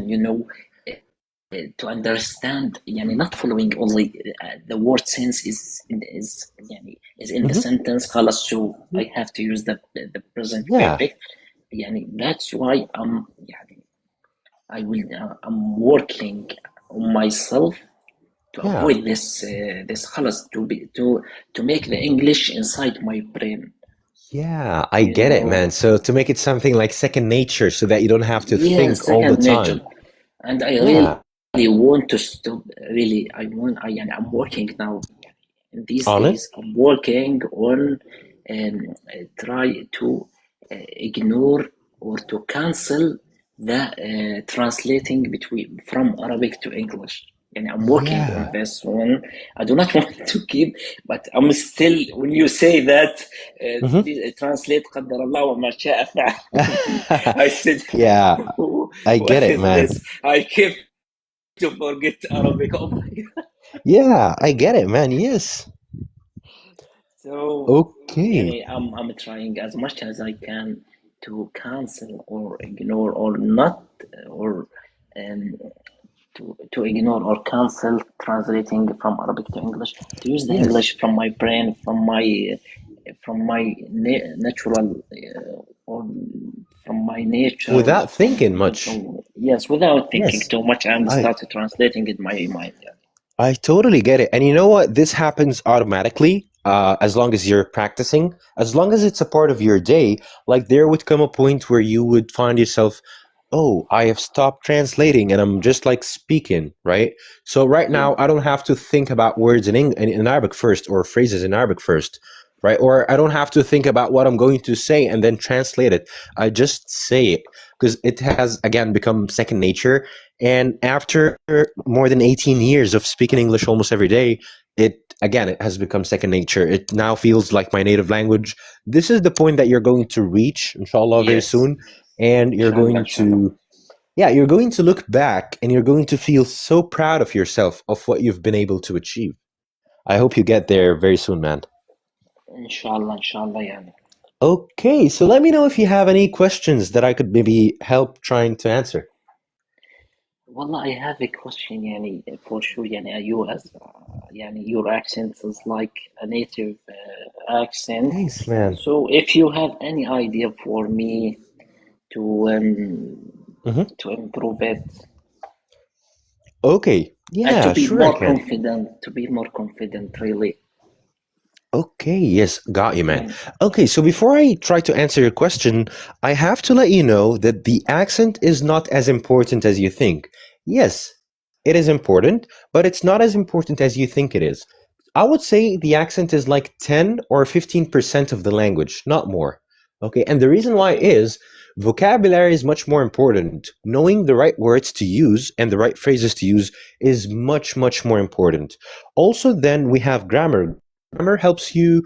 S3: to understand. يعني not following only the word sense is in the
S1: Hmm.
S3: sentence خلاص. So I have to use the present
S1: Yeah.
S3: perfect. That's why I'm working on myself to
S1: Yeah.
S3: avoid this خلاص, to make the English inside my brain.
S1: Yeah, I
S3: You
S1: get it, man.
S3: know,
S1: So to make it something like second nature so that you don't have to
S3: yeah,
S1: think all the
S3: second nature.
S1: time.
S3: And I
S1: Yeah.
S3: really want to stop. Really, I'm working now. In these
S1: On it?
S3: days, I'm working on try to ignore or to cancel the translating between from Arabic to English. And I'm working on
S1: Yeah.
S3: this one. I do not want to keep, but I'm still. When you say that,
S1: Hmm.
S3: translate قدر الله وما شاء فعل. I said,
S1: Yeah, I get
S3: what
S1: it,
S3: is
S1: man.
S3: this? I keep to forget Arabic. Oh my God.
S1: Yeah, I get it, man. Yes.
S3: So,
S1: Okay.
S3: I'm trying as much as I can to cancel or ignore or not or um, to ignore or cancel translating from Arabic to English, to use the
S1: Yes.
S3: English from my brain, from my natural or from my nature.
S1: Without thinking much.
S3: So yes, without thinking
S1: Yes.
S3: too much, and
S1: I
S3: started translating in my mind. Yeah.
S1: I totally get it. And you know what? This happens automatically as long as you're practicing, as long as it's a part of your day. Like there would come a point where you would find yourself, oh, I have stopped translating and I'm just like speaking, right? So right
S3: Yeah.
S1: now, I don't have to think about words in Arabic first or phrases in Arabic first, right? Or I don't have to think about what I'm going to say and then translate it. I just say it because it has, again, become second nature. And after more than 18 years of speaking English almost every day, it has become second nature. It now feels like my native language. This is the point that you're going to reach, inshallah, very
S3: Yes.
S1: soon. And you're
S3: Inshallah,
S1: going
S3: inshallah.
S1: to Yeah, you're going to look back and you're going to feel so proud of yourself of what you've been able to achieve. I hope you get there very soon, man.
S3: inshallah, inshallah, yani.
S1: Okay, so let me know if you have any questions that I could maybe help trying to answer.
S3: Wallah, I have a question, yani, for sure, yani, you as, yani, your accent is like a native accent.
S1: Thanks, man.
S3: So if you have any idea for me to
S1: Hmm.
S3: to improve it
S1: Okay,
S3: and
S1: yeah, sure I can.
S3: to be more confident, really.
S1: Okay, yes, got you, man.
S3: Yeah.
S1: Okay, so before I try to answer your question, I have to let you know that the accent is not as important as you think. Yes, it is important, but it's not as important as you think it is. I would say the accent is like 10 or 15% of the language, not more. Okay, and the reason why
S3: Okay.
S1: is vocabulary is much more important. Knowing the right words to use and the right phrases to use is much, much more important. Also, then we have grammar. Grammar helps you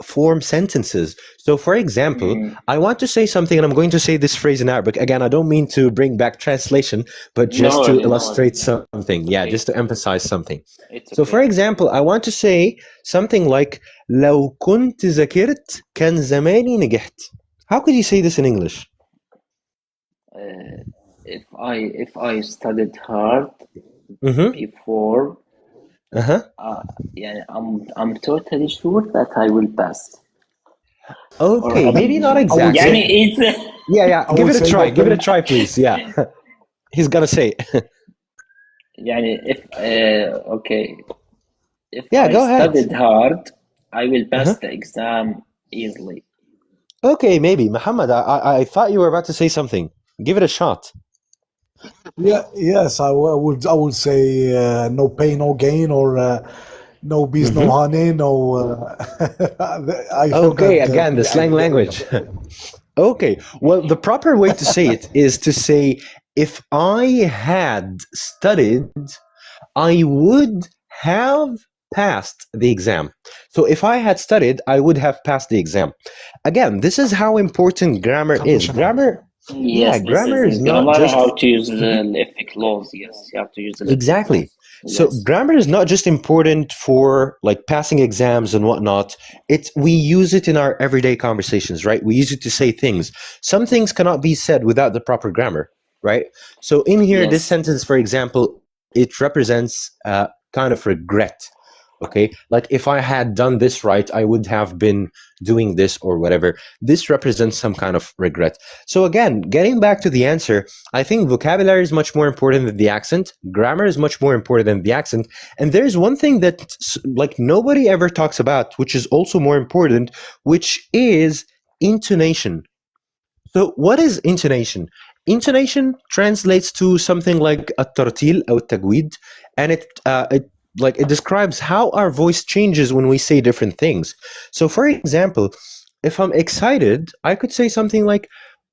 S1: form sentences. So, for example,
S3: Mm.
S1: I want to say something and I'm going to say this phrase in Arabic. Again, I don't mean to bring back translation, but
S3: No
S1: just to
S3: worry, no worry.
S1: illustrate something.
S3: It's
S1: Yeah,
S3: okay.
S1: just to emphasize something.
S3: It's
S1: So, for
S3: okay.
S1: example, I want to say something like لو كنت ذاكرت كان زماني نجحت. How could you say this in English?
S3: Uh, if I studied hard
S1: Mm-hmm.
S3: before,
S1: Uh-huh.
S3: yeah, I'm totally sure that I will pass. Or
S1: Okay, maybe not
S2: I would
S3: يعني
S1: exactly.
S2: say
S3: it's
S1: Yeah, yeah.
S2: I
S1: Give
S2: would
S1: it a
S2: say
S1: try.
S2: that
S1: Give it a try, please. Yeah. He's gonna say it.
S3: يعني if okay, if
S1: Yeah,
S3: I
S1: go ahead.
S3: studied hard, I will pass
S1: Uh-huh.
S3: the exam easily.
S1: Okay, maybe. Muhammad, I thought you were about to say something. Give it a shot.
S2: yeah, yes, I would say no pain, no gain, or no bees, no
S1: Mm-hmm.
S2: honey, no. I thought
S1: Okay,
S2: that
S1: again, the slang language. Okay, well, the proper way to say it is to say, if I had studied, I would have passed the exam. So if I had studied, I would have passed the exam. Again, this is how important grammar is. Grammar, yeah,
S3: Yes, this
S1: grammar
S3: is
S1: is
S3: in
S1: not
S3: grammar
S1: just
S3: how to use the lexic laws. Yes, you have to use the lexic
S1: exactly.
S3: laws.
S1: So
S3: Yes,
S1: grammar is not just important for like passing exams and whatnot. It's we use it in our everyday conversations, right? We use it to say things. Some things cannot be said without the proper grammar, right? So in here, this
S3: yes.
S1: sentence, for example, it represents kind of regret. Okay, like if I had done this right, I would have been doing this or whatever. This represents some kind of regret. So again, getting back to the answer, I think vocabulary is much more important than the accent. Grammar is much more important than the accent. And there's one thing that like nobody ever talks about, which is also more important, which is intonation. So what is intonation? Intonation translates to something like الترتيل أو التجويد, and it describes how our voice changes when we say different things. So for example, if I'm excited, I could say something like,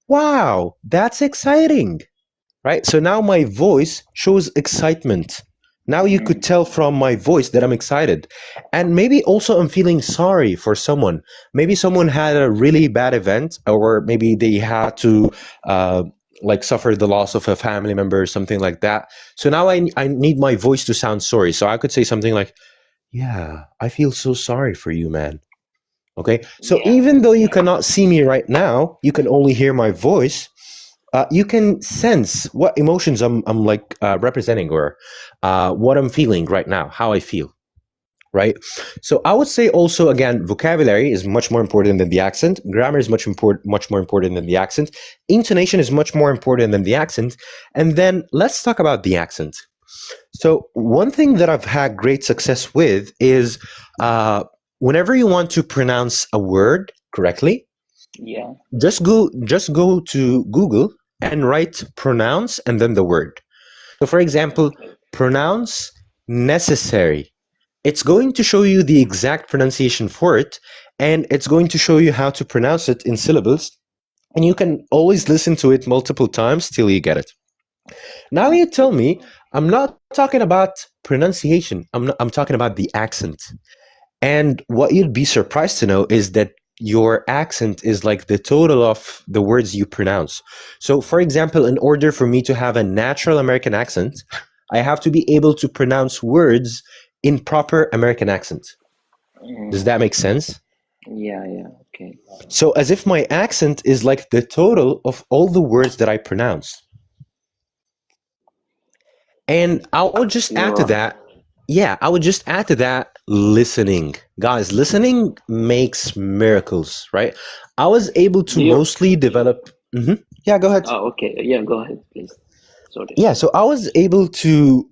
S1: "Wow, that's exciting." Right? So now my voice shows excitement. Now you could
S3: Mm.
S1: tell from my voice that I'm excited. And maybe also I'm feeling sorry for someone. Maybe someone had a really bad event, or maybe they had to like suffer the loss of a family member or something like that. So now I need my voice to sound sorry. So I could say something like, "Yeah, I feel so sorry for you, man." Okay. So
S3: Yeah,
S1: even though you
S3: yeah.
S1: cannot see me right now, you can only hear my voice. You can sense what emotions I'm like representing, or what I'm feeling right now, how I feel, right? So I would say also again, vocabulary is much more important than the accent. Grammar is much more important than the accent. Intonation is much more important than the accent. And then let's talk about the accent. So one thing that I've had great success with is whenever you want to pronounce a word correctly,
S3: Yeah.
S1: just go to Google and write pronounce and then the word. So for example,
S3: Okay.
S1: pronounce necessary. It's going to show you the exact pronunciation for it, and it's going to show you how to pronounce it in syllables, and you can always listen to it multiple times till you get it. Now you tell me, I'm not talking about pronunciation. I'm talking about the accent. And what you'd be surprised to know is that your accent is like the total of the words you pronounce. So, for example, in order for me to have a natural American accent, I have to be able to pronounce words in proper American accent. Does that make sense?
S3: Yeah, okay.
S1: So, as if my accent is like the total of all the words that I pronounce. And I would just add to that, I would just add to that listening. Guys, listening makes miracles, right? I was able to mostly develop. Yeah, go ahead.
S3: Oh, okay. Yeah, go ahead, please. Sorry.
S1: Yeah, so I was able to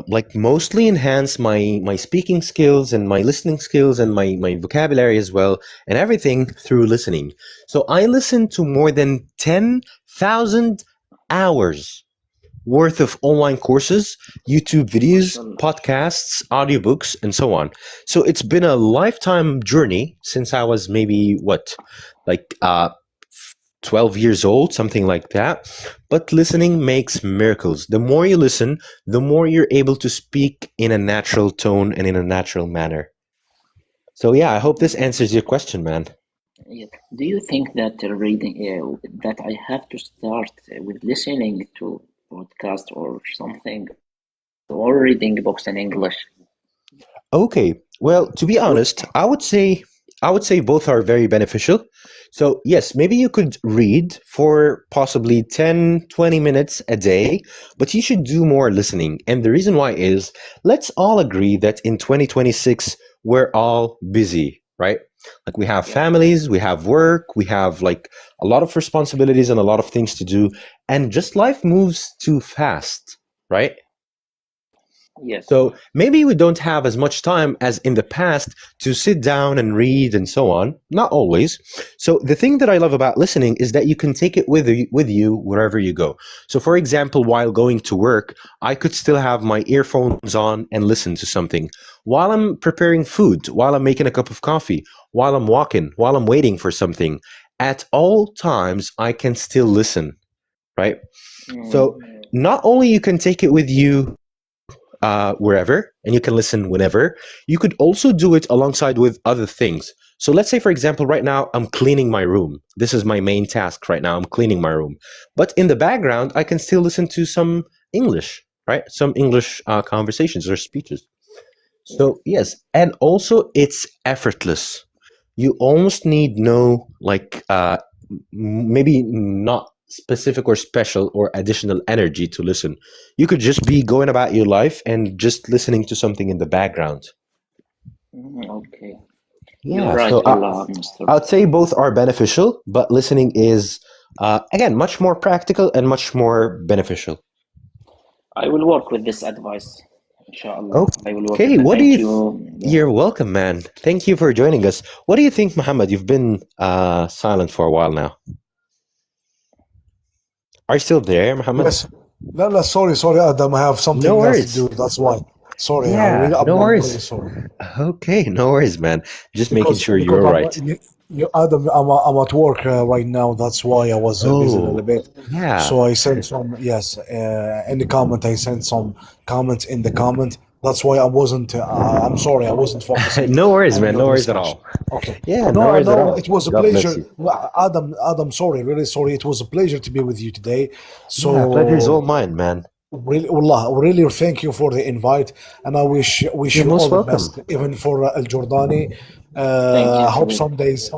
S1: like mostly enhance my speaking skills and my listening skills and my vocabulary as well and everything through listening. So I listened to more than 10,000 hours worth of online courses, YouTube videos, podcasts, audiobooks, and so on. So it's been a lifetime journey since I was maybe 12 years old, something like that. But listening makes miracles. The more you listen, the more you're able to speak in a natural tone and in a natural manner. So yeah, I hope this answers your question, man.
S3: Yeah. Do you think that reading that I have to start with listening to podcast or something, or reading books in English?
S1: Okay. Well, to be honest, I would say both are very beneficial. So, yes, maybe you could read for possibly 10, 20 minutes a day, but you should do more listening. And the reason why is, let's all agree that in 2026 we're all busy, right? Like we have families, we have work, we have like a lot of responsibilities and a lot of things to do, and just life moves too fast, right?
S3: Yes.
S1: So maybe we don't have as much time as in the past to sit down and read and so on. Not always. So the thing that I love about listening is that you can take it with you wherever you go. So for example, while going to work, I could still have my earphones on and listen to something. While I'm preparing food, while I'm making a cup of coffee, while I'm walking, while I'm waiting for something, at all times I can still listen, right? So not only you can take it with you wherever, and you can listen whenever. You could also do it alongside with other things. So let's say, for example, right now I'm cleaning my room. This is my main task right now. I'm cleaning my room. But in the background, I can still listen to some English, right? Some English conversations or speeches. So yes, and also it's effortless. You almost need no maybe not specific or special or additional energy to listen. You could just be going about your life and just listening to something in the background.
S3: Okay.
S1: Yeah,
S3: You're right,
S1: so
S3: Mr.
S1: I'd say both are beneficial, but listening is, again, much more practical and much more beneficial.
S3: I will work with this advice, inshallah. I will work
S1: Okay,
S3: with it.
S1: what do
S3: Thank
S1: you?
S3: you.
S1: You're welcome, man. Thank you for joining us. What do you think, Muhammad? You've been silent for a while now. Are you still there, Muhammad?
S2: Yes. No, sorry, Adam. I have something
S1: No
S2: else
S1: worries.
S2: to do. That's why. Sorry.
S1: Yeah, no
S2: I'm really
S1: worries.
S2: sorry.
S1: Okay, no worries, man. Just making sure you're right.
S2: Adam, I'm at work right now. That's why I was busy a little
S1: Oh,
S2: bit.
S1: yeah.
S2: So I sent some, yes, in the comment. I sent some comments in the comment. That's why I wasn't. I'm sorry, I wasn't focusing.
S1: No worries,
S2: on
S1: man.
S2: your
S1: No worries at
S2: discussion.
S1: all.
S2: Okay.
S1: Yeah, no worries at all.
S2: It was a
S1: God bless
S2: pleasure.
S1: you.
S2: Adam, sorry, really sorry. It was a pleasure to be with you today.
S1: Yeah, pleasure's all
S2: So
S1: mine, man.
S2: really, wallah, really thank you for the invite, and I wish
S1: You're
S2: you all
S1: most
S2: the
S1: welcome.
S2: best, even for Al Jordani.
S3: Thank you.
S2: I hope some days,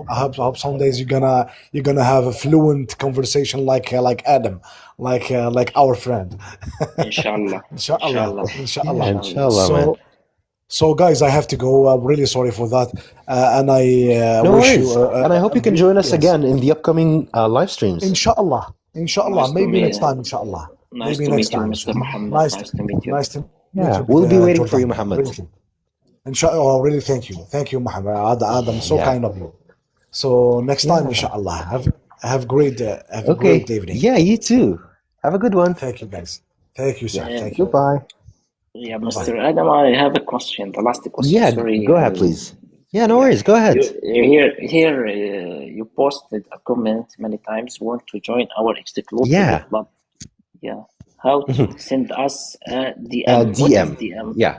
S2: you're gonna have a fluent conversation like Adam, like our friend.
S3: Inshallah.
S2: Inshallah,
S1: Yeah,
S2: inshallah.
S1: inshallah, man.
S2: So guys, I have to go. I'm really sorry for that, and I
S1: No
S2: wish
S1: worries.
S2: you.
S1: And I hope you can join us
S2: Yes,
S1: again in the upcoming live streams.
S2: inshallah,
S3: Nice to
S2: maybe next
S3: meet.
S2: time, inshallah,
S3: Nice
S2: maybe
S3: to
S2: next
S3: meet you,
S2: time,
S3: Mr.
S2: inshallah.
S3: Muhammad.
S2: Nice,
S3: Nice to meet you.
S2: nice to meet
S1: Yeah,
S2: you,
S1: we'll be waiting for you,
S2: Jordan.
S1: Muhammad.
S2: Really, inshallah, really thank you, Muhammad Adam. So
S1: Yeah.
S2: kind of you. So next time,
S1: Yeah.
S2: inshallah, have great have a
S1: Okay.
S2: great evening.
S1: Yeah, you too. Have a good one.
S2: Thank you, guys. Thank you, sir.
S1: Yeah.
S2: Thank you.
S1: Goodbye.
S3: Yeah,
S2: Bye.
S3: Mr. Adam, I have a question. The last question.
S1: Yeah,
S3: Sorry.
S1: go ahead, please. Yeah, no
S3: Yeah.
S1: worries. Go ahead.
S3: Here, you posted a comment many times. Want to join our exclusive
S1: Yeah.
S3: club? Yeah. How to send us a DM? What is
S1: DM.
S3: DM?
S1: Yeah.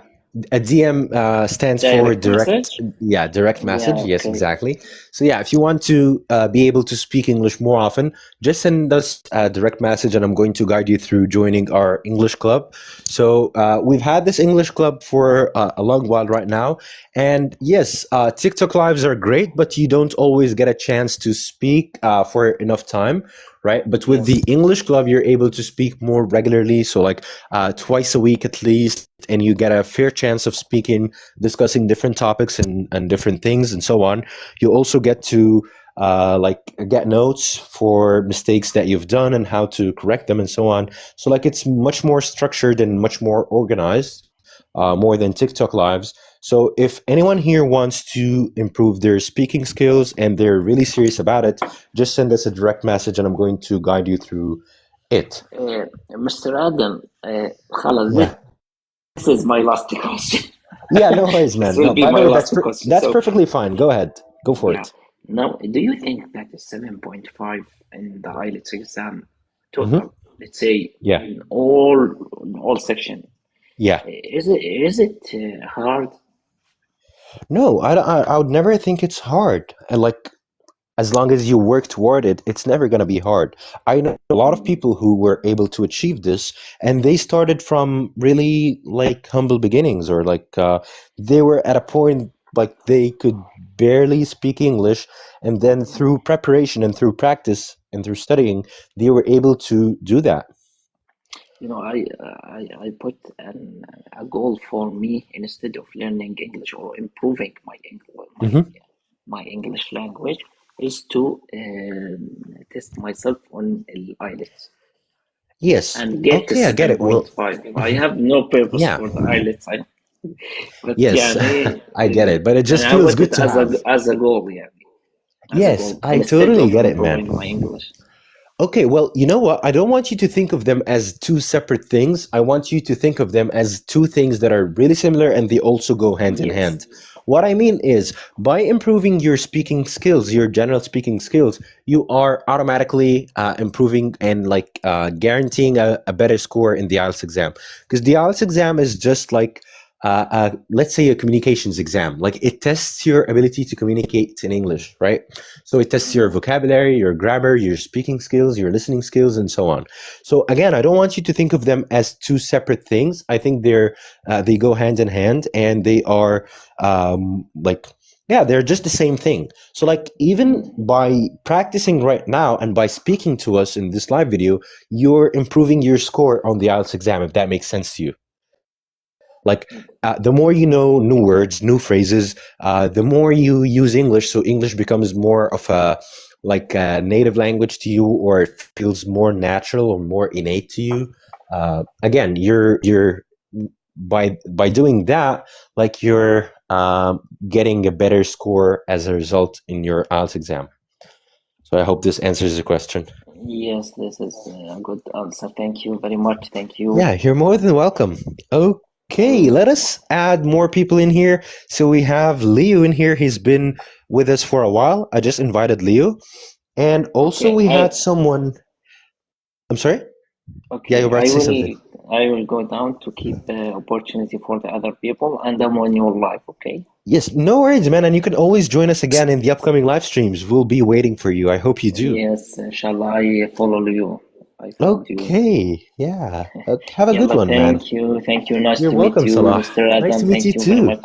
S1: A DM stands for
S3: Direct
S1: direct,
S3: message?
S1: yeah, direct
S3: Yeah,
S1: message. Yes,
S3: okay.
S1: exactly. So yeah, if you want to be able to speak English more often, just send us a direct message, and I'm going to guide you through joining our English club. So we've had this English club for a long while right now, and yes, TikTok lives are great, but you don't always get a chance to speak for enough time, right? But with the
S3: Yes.
S1: English club, you're able to speak more regularly, so like twice a week at least, and you get a fair chance of speaking, discussing different topics and different things and so on. You also get to like get notes for mistakes that you've done and how to correct them and so on. So like it's much more structured and much more organized, more than TikTok lives. So if anyone here wants to improve their speaking skills and they're really serious about it, just send us a direct message and I'm going to guide you through it.
S3: Mr. Adam, خلاص,
S1: Yeah.
S3: this is my last question.
S1: Yeah, no worries,
S3: This
S1: man.
S3: will
S1: No,
S3: be
S1: by the
S3: my
S1: way,
S3: last question.
S1: that's
S3: So,
S1: perfectly fine. Go ahead. Go for
S3: yeah.
S1: it.
S3: Now, do you think that the 7.5 in the IELTS exam
S1: Hmm.
S3: total, let's say
S1: Yeah.
S3: in all section,
S1: Yeah.
S3: is it hard?
S1: No, I would never think it's hard. And like, as long as you work toward it, it's never going to be hard. I know a lot of people who were able to achieve this, and they started from really like humble beginnings, or like they were at a point like they could barely speak English, and then through preparation and through practice and through studying, they were able to do that.
S3: You know, I put a goal for me instead of learning English or improving
S1: Hmm.
S3: my English language is to test myself on IELTS
S1: Yes.
S3: and get to
S1: Okay, I get it. Well,
S3: 7.5. I have no purpose
S1: yeah.
S3: for the IELTS, but
S1: Yes,
S3: يعني,
S1: I get it, but it
S3: and
S1: just
S3: I
S1: feels
S3: put
S1: good
S3: it
S1: to have.
S3: as a goal, يعني, as a
S1: Yes,
S3: goal
S1: I
S3: instead
S1: totally
S3: of
S1: get it, man.
S3: improving my English.
S1: Okay, well, you know what? I don't want you to think of them as two separate things. I want you to think of them as two things that are really similar and they also go hand in
S3: Yes.
S1: hand. What I mean is, by improving your speaking skills, your general speaking skills, you are automatically improving and like guaranteeing a better score in the IELTS exam. Because the IELTS exam is just like let's say a communications exam. Like it tests your ability to communicate in English, right? So it tests your vocabulary, your grammar, your speaking skills, your listening skills, and so on. So again, I don't want you to think of them as two separate things. I think they go hand in hand, and they are like, yeah, they're just the same thing. So like even by practicing right now and by speaking to us in this live video, you're improving your score on the IELTS exam, if that makes sense to you. Like the more you know new words, new phrases, the more you use English. So English becomes more of a like a native language to you, or it feels more natural or more innate to you. Again, you're by doing that, like you're getting a better score as a result in your IELTS exam. So I hope this answers the question.
S3: Yes, this is a good answer. Thank you very much. Thank you.
S1: Yeah, you're more than welcome. Okay, let us add more people in here. So we have Leo in here. He's been with us for a while. I just invited Leo. And also
S3: Okay,
S1: we had someone. I'm sorry? Yeah,
S3: okay.
S1: you're about to say something.
S3: I will go down to keep opportunity for the other people, and I'm on your live. Okay.
S1: Yes, no worries, man. And you can always join us again in the upcoming live streams. We'll be waiting for you. I hope you do.
S3: Yes, inshallah, I follow you. I found you.
S1: Okay, yeah. Have a good
S3: Yalla,
S1: one, man.
S3: thank you. Nice
S1: You're
S3: to meet
S1: welcome,
S3: you,
S1: Salah.
S3: Mr.
S1: Nice to
S3: Adam.
S1: meet
S3: Thank
S1: you
S3: you very
S1: too.
S3: much.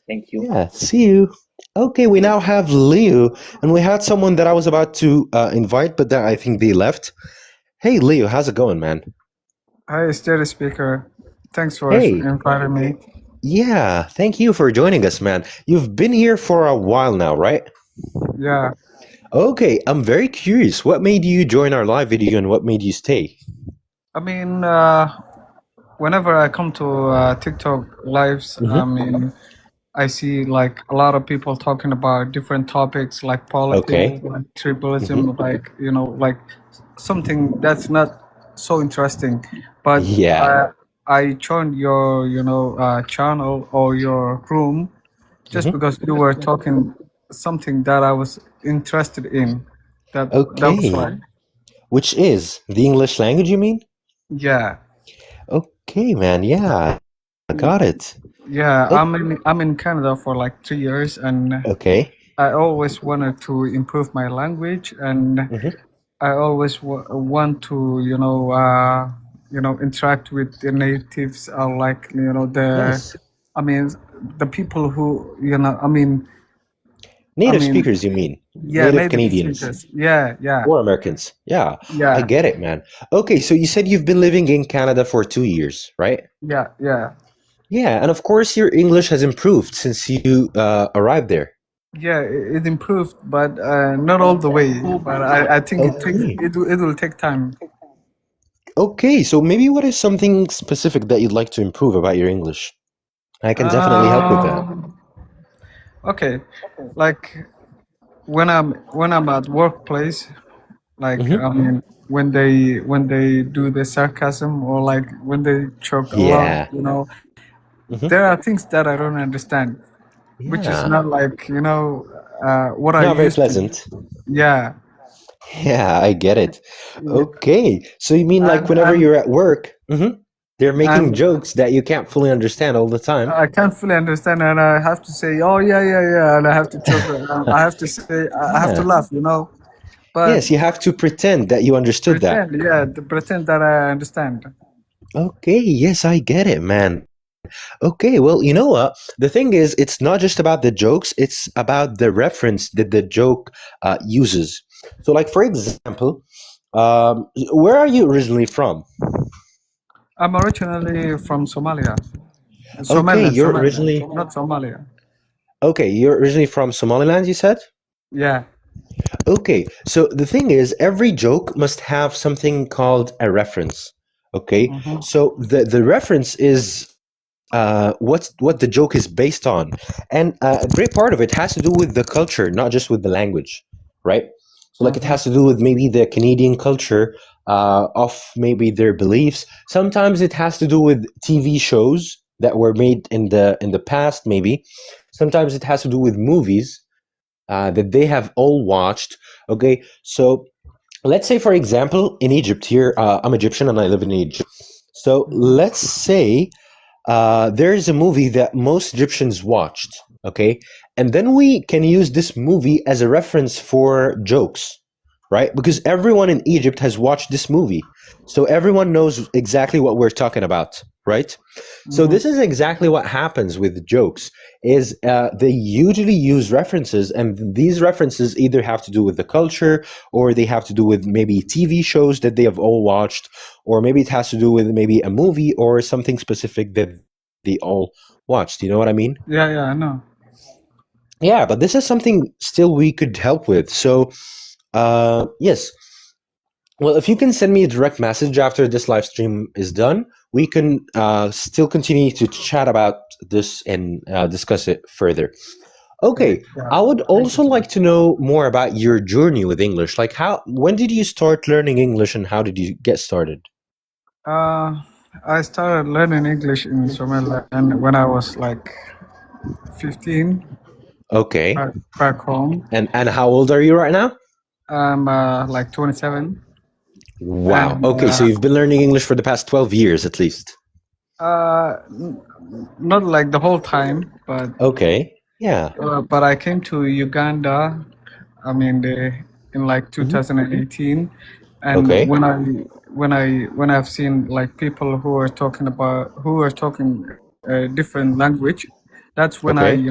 S3: Thank you.
S1: Yeah, see you. Okay, we now have Leo, and we had someone that I was about to invite, but that I think they left. Hey, Leo, how's it going, man?
S4: Hi, Steady Speaker. Thanks for
S1: Hey.
S4: inviting me.
S1: Yeah, thank you for joining us, man. You've been here for a while now, right?
S4: Yeah.
S1: Okay, I'm very curious. What made you join our live video and what made you stay?
S4: I mean, whenever I come to TikTok lives, I mean, I see like a lot of people talking about different topics like politics, like tribalism, like, you know, like something that's not so interesting. But
S1: Yeah.
S4: I joined your, channel or your room just because you were talking something that I was interested in. That was
S1: Okay.
S4: why.
S1: Which is the English language, you mean?
S4: Yeah.
S1: Okay, man. Yeah, I got it.
S4: Yeah,
S1: Oh,
S4: I'm in Canada for like 3 years, and
S1: okay.
S4: I always wanted to improve my language, and
S1: Hmm.
S4: I always want to, interact with the natives, or like,
S1: Nice.
S4: I mean, the people who, I
S1: Native
S4: mean,
S1: speakers, you mean?
S4: yeah,
S1: Native
S4: native
S1: Canadians
S4: speakers. Yeah, yeah,
S1: or Americans? Yeah, I
S4: yeah,
S1: get it, man. Okay, so you said you've been living in Canada for 2 years, right?
S4: yeah, yeah,
S1: Yeah, and of course your English has improved since you arrived there.
S4: yeah. It improved, but not all the way. But I think
S1: Okay.
S4: it will take time.
S1: Okay, so maybe what is something specific that you'd like to improve about your English? I can definitely help with that.
S4: Um, okay, like when I'm at workplace, like
S1: Hmm.
S4: when they do the sarcasm, or like when they joke a lot,
S1: Yeah. Hmm.
S4: there are things that I don't understand, which is
S1: Yeah.
S4: not like what I
S1: Not very
S4: used to.
S1: pleasant.
S4: Yeah,
S1: Yeah, I get it.
S4: yeah.
S1: Okay, so you mean like
S4: and
S1: whenever
S4: and
S1: you're at work, they're making
S4: and
S1: jokes that you can't fully understand all the time?
S4: I can't fully understand, and I have to say, oh yeah, yeah, yeah, and I have to joke. I have to say, I have to
S1: Yeah.
S4: laugh, but
S1: Yes, you have to pretend that you understood that.
S4: pretend, yeah, to pretend that I understand.
S1: Okay, yes, I get it, man. Okay, well, you know what? The thing is, it's not just about the jokes, it's about the reference that the joke uses. So, like, for example, where are you originally from?
S4: I'm originally from Somalia.
S1: Okay,
S4: Somaliland,
S1: you're
S4: Somaliland,
S1: originally
S4: not Somalia.
S1: from Somaliland, you said?
S4: Yeah.
S1: Okay, so the thing is, every joke must have something called a reference. Okay,
S4: Hmm.
S1: so the reference is what the joke is based on, and a great part of it has to do with the culture, not just with the language, right? So, like, it
S4: Hmm.
S1: has to do with maybe the Canadian culture, of maybe their beliefs. Sometimes it has to do with TV shows that were made in the past, maybe. Sometimes it has to do with movies that they have all watched. Okay, so let's say, for example, in Egypt here, I'm Egyptian and I live in Egypt. So
S4: Hmm.
S1: let's say there is a movie that most Egyptians watched. Okay, and then we can use this movie as a reference for jokes, right? Because everyone in Egypt has watched this movie, so everyone knows exactly what we're talking about, right? So
S4: Hmm.
S1: this is exactly what happens with jokes. Is they usually use references, and these references either have to do with the culture, or they have to do with maybe TV shows that they have all watched, or maybe it has to do with maybe a movie or something specific that they all watched. You know what I mean?
S4: Yeah, yeah, I know.
S1: Yeah, but this is something still we could help with. So, yes. Well, if you can send me a direct message after this live stream is done, we can still continue to chat about this and discuss it further.
S4: Okay,
S1: Okay,
S4: yeah.
S1: I would
S4: Thank you
S1: also
S4: so
S1: like
S4: much.
S1: to know more about your journey with English. Like, when did you start learning English and how did you get started?
S4: Uh, I started learning English in Somaliland when I was like 15,
S1: Okay,
S4: back home.
S1: and how old are you right now?
S4: I'm like 27,
S1: Wow.
S4: and
S1: Okay, so you've been learning English for the past 12 years at least.
S4: not like the whole time, but
S1: Okay. Yeah.
S4: I came to Uganda. I mean, in like
S1: Hmm.
S4: 2018, and
S1: Okay.
S4: when I've seen like people who are talking a different language, that's when I
S1: Okay.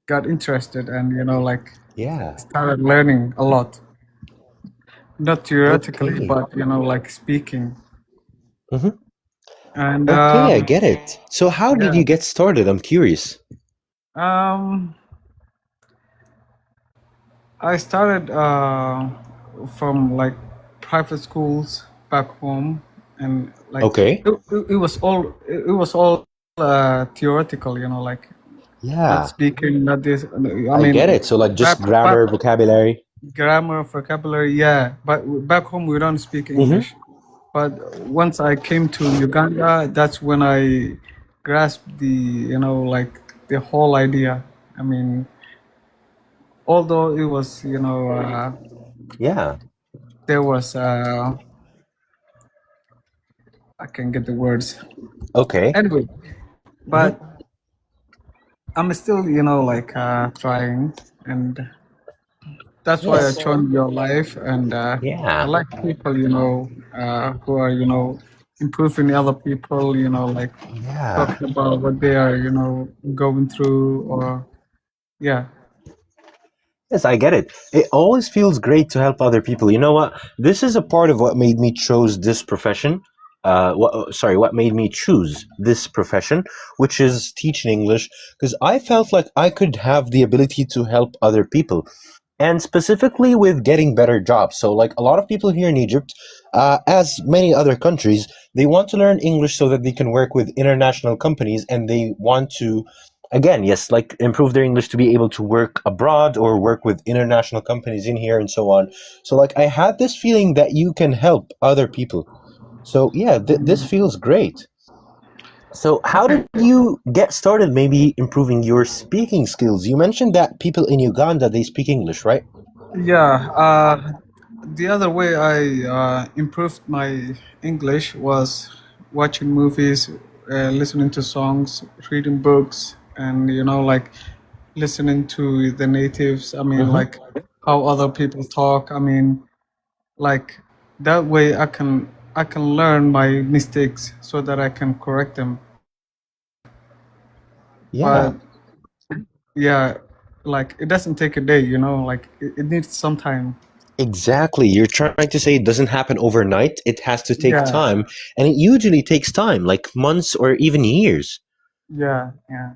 S4: got interested, and like
S1: Yeah.
S4: started learning a lot, not theoretically,
S1: Okay.
S4: but like speaking.
S1: Hmm.
S4: And
S1: Okay, I get it. So how did
S4: yeah,
S1: you get started? I'm curious.
S4: um, I started from like private schools back home, and like
S1: Okay.
S4: it was all theoretical, like not
S1: Yeah,
S4: speaking, not this. I
S1: I get
S4: mean,
S1: it. So like
S4: back,
S1: just grammar, vocabulary.
S4: grammar, vocabulary, yeah. But back home we don't speak
S1: Hmm.
S4: English. But once I came to Uganda, that's when I grasped like the whole idea. I mean, although it was,
S1: Yeah.
S4: there was I can get the words
S1: Okay.
S4: anyway,
S1: Hmm.
S4: but I'm still, like trying, and that's why I
S1: Yes.
S4: joined your life. And I
S1: Yeah.
S4: like people, who are, improving other people, like
S1: Yeah.
S4: talking about what they are, going through, or yeah,
S1: Yes, I get it. It always feels great to help other people. You know what? This is a part of what made me chose this profession. What made me choose this profession, which is teaching English, because I felt like I could have the ability to help other people, and specifically with getting better jobs. So, like a lot of people here in Egypt, as many other countries, they want to learn English so that they can work with international companies, and they want to, again, yes, like improve their English to be able to work abroad or work with international companies in here and so on. So, like, I had this feeling that you can help other people. So, yeah, this feels great. So, how
S4: okay,
S1: did you get started maybe improving your speaking skills? You mentioned that people in Uganda, they speak English, right?
S4: yeah. The other way I improved my English was watching movies, listening to songs, reading books, and like listening to the natives. I mean,
S1: Mm-hmm.
S4: like how other people talk. I mean, like that way I can learn my mistakes so that I can correct them.
S1: Yeah,
S4: But yeah, like it doesn't take a day. Like it needs some time.
S1: exactly. You're trying to say it doesn't happen overnight. It has to take
S4: Yeah,
S1: time, and it usually takes time, like months or even years.
S4: yeah, yeah.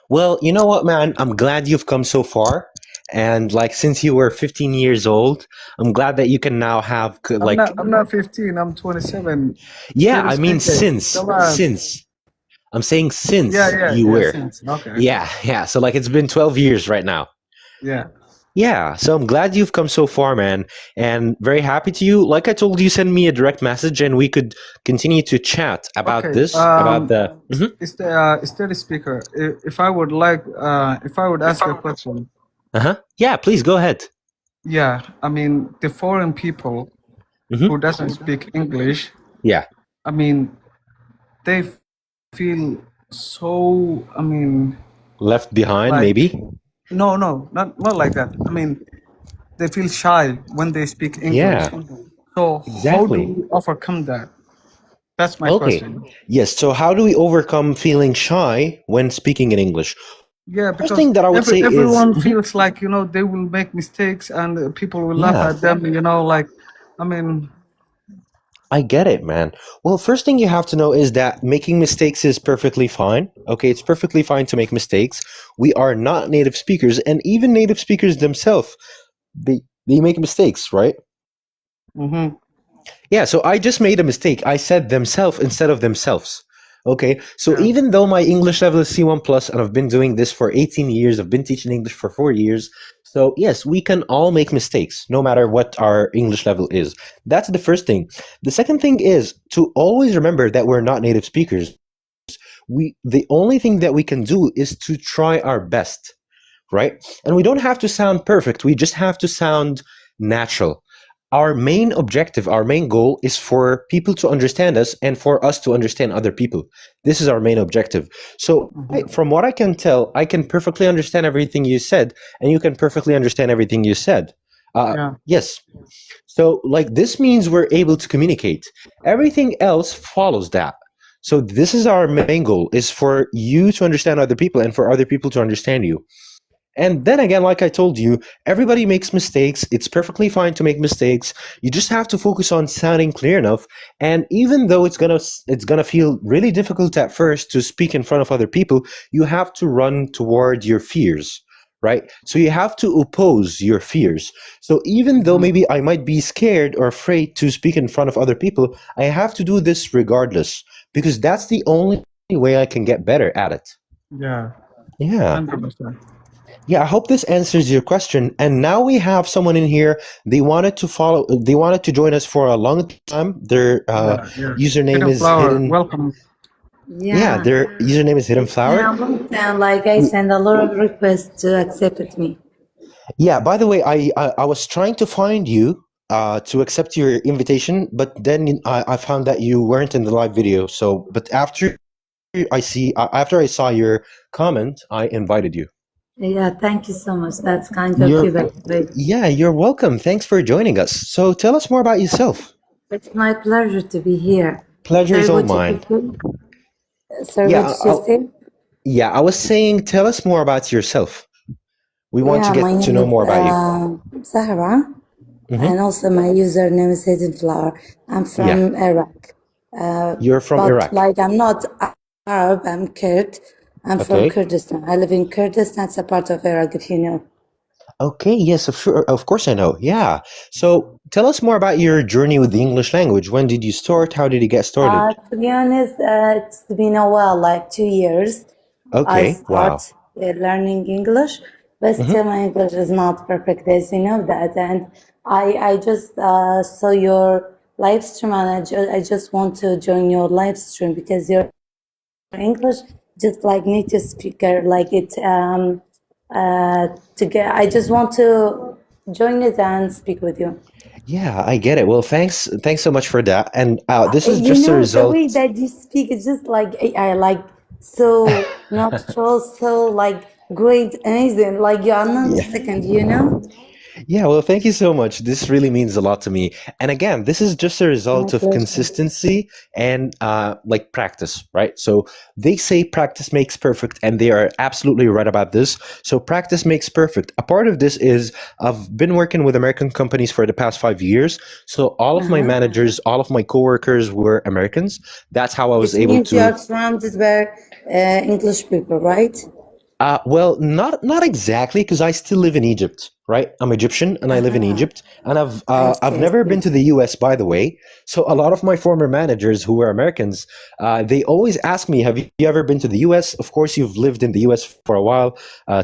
S1: Well, you know what, man? I'm glad you've come so far. And like since you were 15 years old, I'm glad that you can now have
S4: I'm
S1: like,
S4: not. I'm not 15. I'm 27.
S1: yeah,
S4: Still
S1: I mean
S4: speaking.
S1: since
S4: Come on.
S1: since I'm saying
S4: Yeah,
S1: since
S4: yeah,
S1: you
S4: yeah.
S1: were.
S4: Since okay.
S1: Yeah, yeah. So like it's been 12 years right now.
S4: Yeah.
S1: Yeah, so I'm glad you've come so far, man, and very happy to you. Like I told you, send me a direct message, and we could continue to chat about
S4: Okay.
S1: this, about the. Mhm.
S4: Is there a speaker? If I would ask a question.
S1: Uh-huh. Yeah, please go ahead.
S4: Yeah. I mean, the foreign people
S1: Hmm.
S4: who doesn't speak English.
S1: Yeah,
S4: I mean, they feel so. I mean,
S1: left behind,
S4: like
S1: maybe.
S4: no, no, not like that. I mean, they feel shy when they speak English.
S1: Yeah,
S4: So how do
S1: exactly.
S4: we overcome that? That's my
S1: Okay.
S4: question.
S1: Yes. So, how do we overcome feeling shy when speaking in English?
S4: Yeah,
S1: First
S4: because
S1: thing that I would say is,
S4: everyone feels like they will make mistakes and people will laugh
S1: yeah,
S4: at them. Like I mean,
S1: I get it, man. Well, first thing you have to know is that making mistakes is perfectly fine. Okay, it's perfectly fine to make mistakes. We are not native speakers, and even native speakers themselves, they make mistakes, right?
S4: hmm
S1: Yeah, so I just made a mistake. I said themselves instead of themselves. Okay, so
S4: yeah,
S1: even though my English level is C1 plus, and I've been doing this for 18 years, I've been teaching English for 4 years. So yes, we can all make mistakes, no matter what our English level is. That's the first thing. The second thing is to always remember that we're not native speakers. The only thing that we can do is to try our best, right? And we don't have to sound perfect. We just have to sound natural. Our main objective, our main goal is for people to understand us and for us to understand other people. This is our main objective. So, from what I can tell, I can perfectly understand everything you said, and you can perfectly understand everything you said.
S4: yeah,
S1: Yes. So, like, this means we're able to communicate. Everything else follows that. So, this is our main goal: is for you to understand other people and for other people to understand you. And then again, like I told you, everybody makes mistakes. It's perfectly fine to make mistakes. You just have to focus on sounding clear enough. And even though it's gonna feel really difficult at first to speak in front of other people, you have to run toward your fears, right? So you have to oppose your fears. So even though
S4: mhm,
S1: maybe I might be scared or afraid to speak in front of other people, I have to do this regardless because that's the only way I can get better at it.
S4: yeah,
S1: Yeah.
S4: 100%.
S1: Yeah, I hope this answers your question. And now we have someone in here. They wanted to join us for a long time. Their
S4: Yeah, yeah.
S1: username
S4: Hidden
S1: is
S4: flower,
S1: Hidden.
S4: welcome.
S1: Yeah,
S5: Yeah,
S1: their username is Hidden Flower.
S5: yeah, and like I send a lot of requests to accept me.
S1: Yeah, by the way, I was trying to find you to accept your invitation, but then I found that you weren't in the live video. So, but after after I saw your comment, I invited you.
S5: Yeah, thank you so much. That's kind of you, by the way.
S1: Yeah, you're welcome. Thanks for joining us. So tell us more about yourself.
S5: It's my pleasure to be here.
S1: Pleasure is all mine.
S5: Sorry,
S1: Yeah,
S5: what did you say?
S1: Yeah, I was saying, tell us more about yourself. We want to
S5: my
S1: get to
S5: name
S1: know
S5: is
S1: more about you.
S5: Zahra, and also my username is Hidden Flower. I'm from Iraq.
S1: You're from
S5: But
S1: Iraq.
S5: like I'm not Arab, I'm Kurd. I'm from Kurdistan. I live in Kurdistan. It's a part of Iraq, if you know.
S1: Okay, yes, of course I know. Yeah. So tell us more about your journey with the English language. When did you start? How did you get started?
S5: To be honest, it's been a while, like 2 years.
S1: Okay,
S5: I start learning English, but still my English is not perfect, as you know that. And I just saw your live stream, and I just want to join your live stream because your English just like native speaker, like it I just want to join it and speak with you.
S1: Yeah, I get it. Well, thanks so much for that. And this is
S5: You
S1: just a
S5: know, the
S1: result.
S5: way that you speak is just like AI, like so natural, so like great, amazing. Like you are not a second, you know?
S1: Yeah, well, thank you so much. This really means a lot to me. And again, this is just a result of consistency and like practice, right? So they say practice makes perfect, and they are absolutely right about this. So practice makes perfect. A part of this is I've been working with American companies for the past 5 years. So all of my managers, all of my coworkers were Americans. That's how I was able
S5: means
S1: to.
S5: you are surrounded by English people, right?
S1: Well, not exactly, because I still live in Egypt, right? I'm Egyptian and I live in Egypt, and I've never been to the US, by the way. So a lot of my former managers who were Americans, they always ask me, "Have you ever been to the US?" Of course, you've lived in the US for a while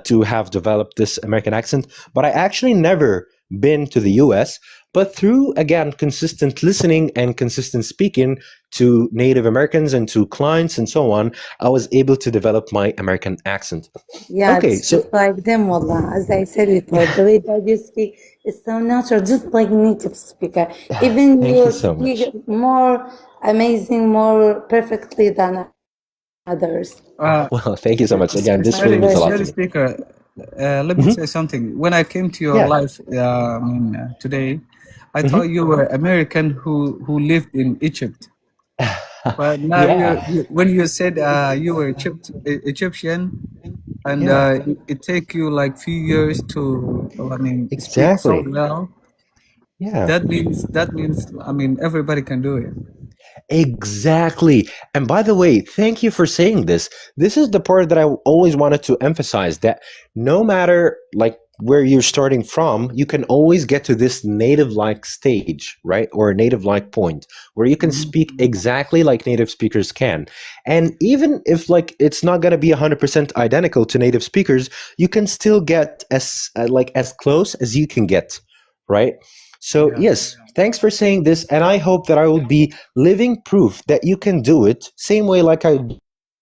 S1: to have developed this American accent, but I actually never been to the US. But through, again, consistent listening and consistent speaking to Native Americans and to clients and so on, I was able to develop my American accent.
S5: Yeah, it's just like them, wallah. As I said before, the way that you speak is so natural, just like native speaker. Even you speak more amazing, more perfectly than others.
S1: Well, thank you so much. Again, this really means a lot to me.
S4: Speaker, let me say something. When I came to your live today, I thought you were American who lived in Egypt. But now when you said you were Egyptian, and it take you like few years to, speak so well. That means everybody can do it.
S1: Exactly. And by the way, thank you for saying this. This is the part that I always wanted to emphasize, that no matter like where you're starting from, you can always get to this native-like stage, right? Or a native-like point where you can speak exactly like native speakers can. And even if like it's not going to be 100% identical to native speakers, you can still get as close as you can get, right? So yes, thanks for saying this, and I hope that I will be living proof that you can do it. Same way like I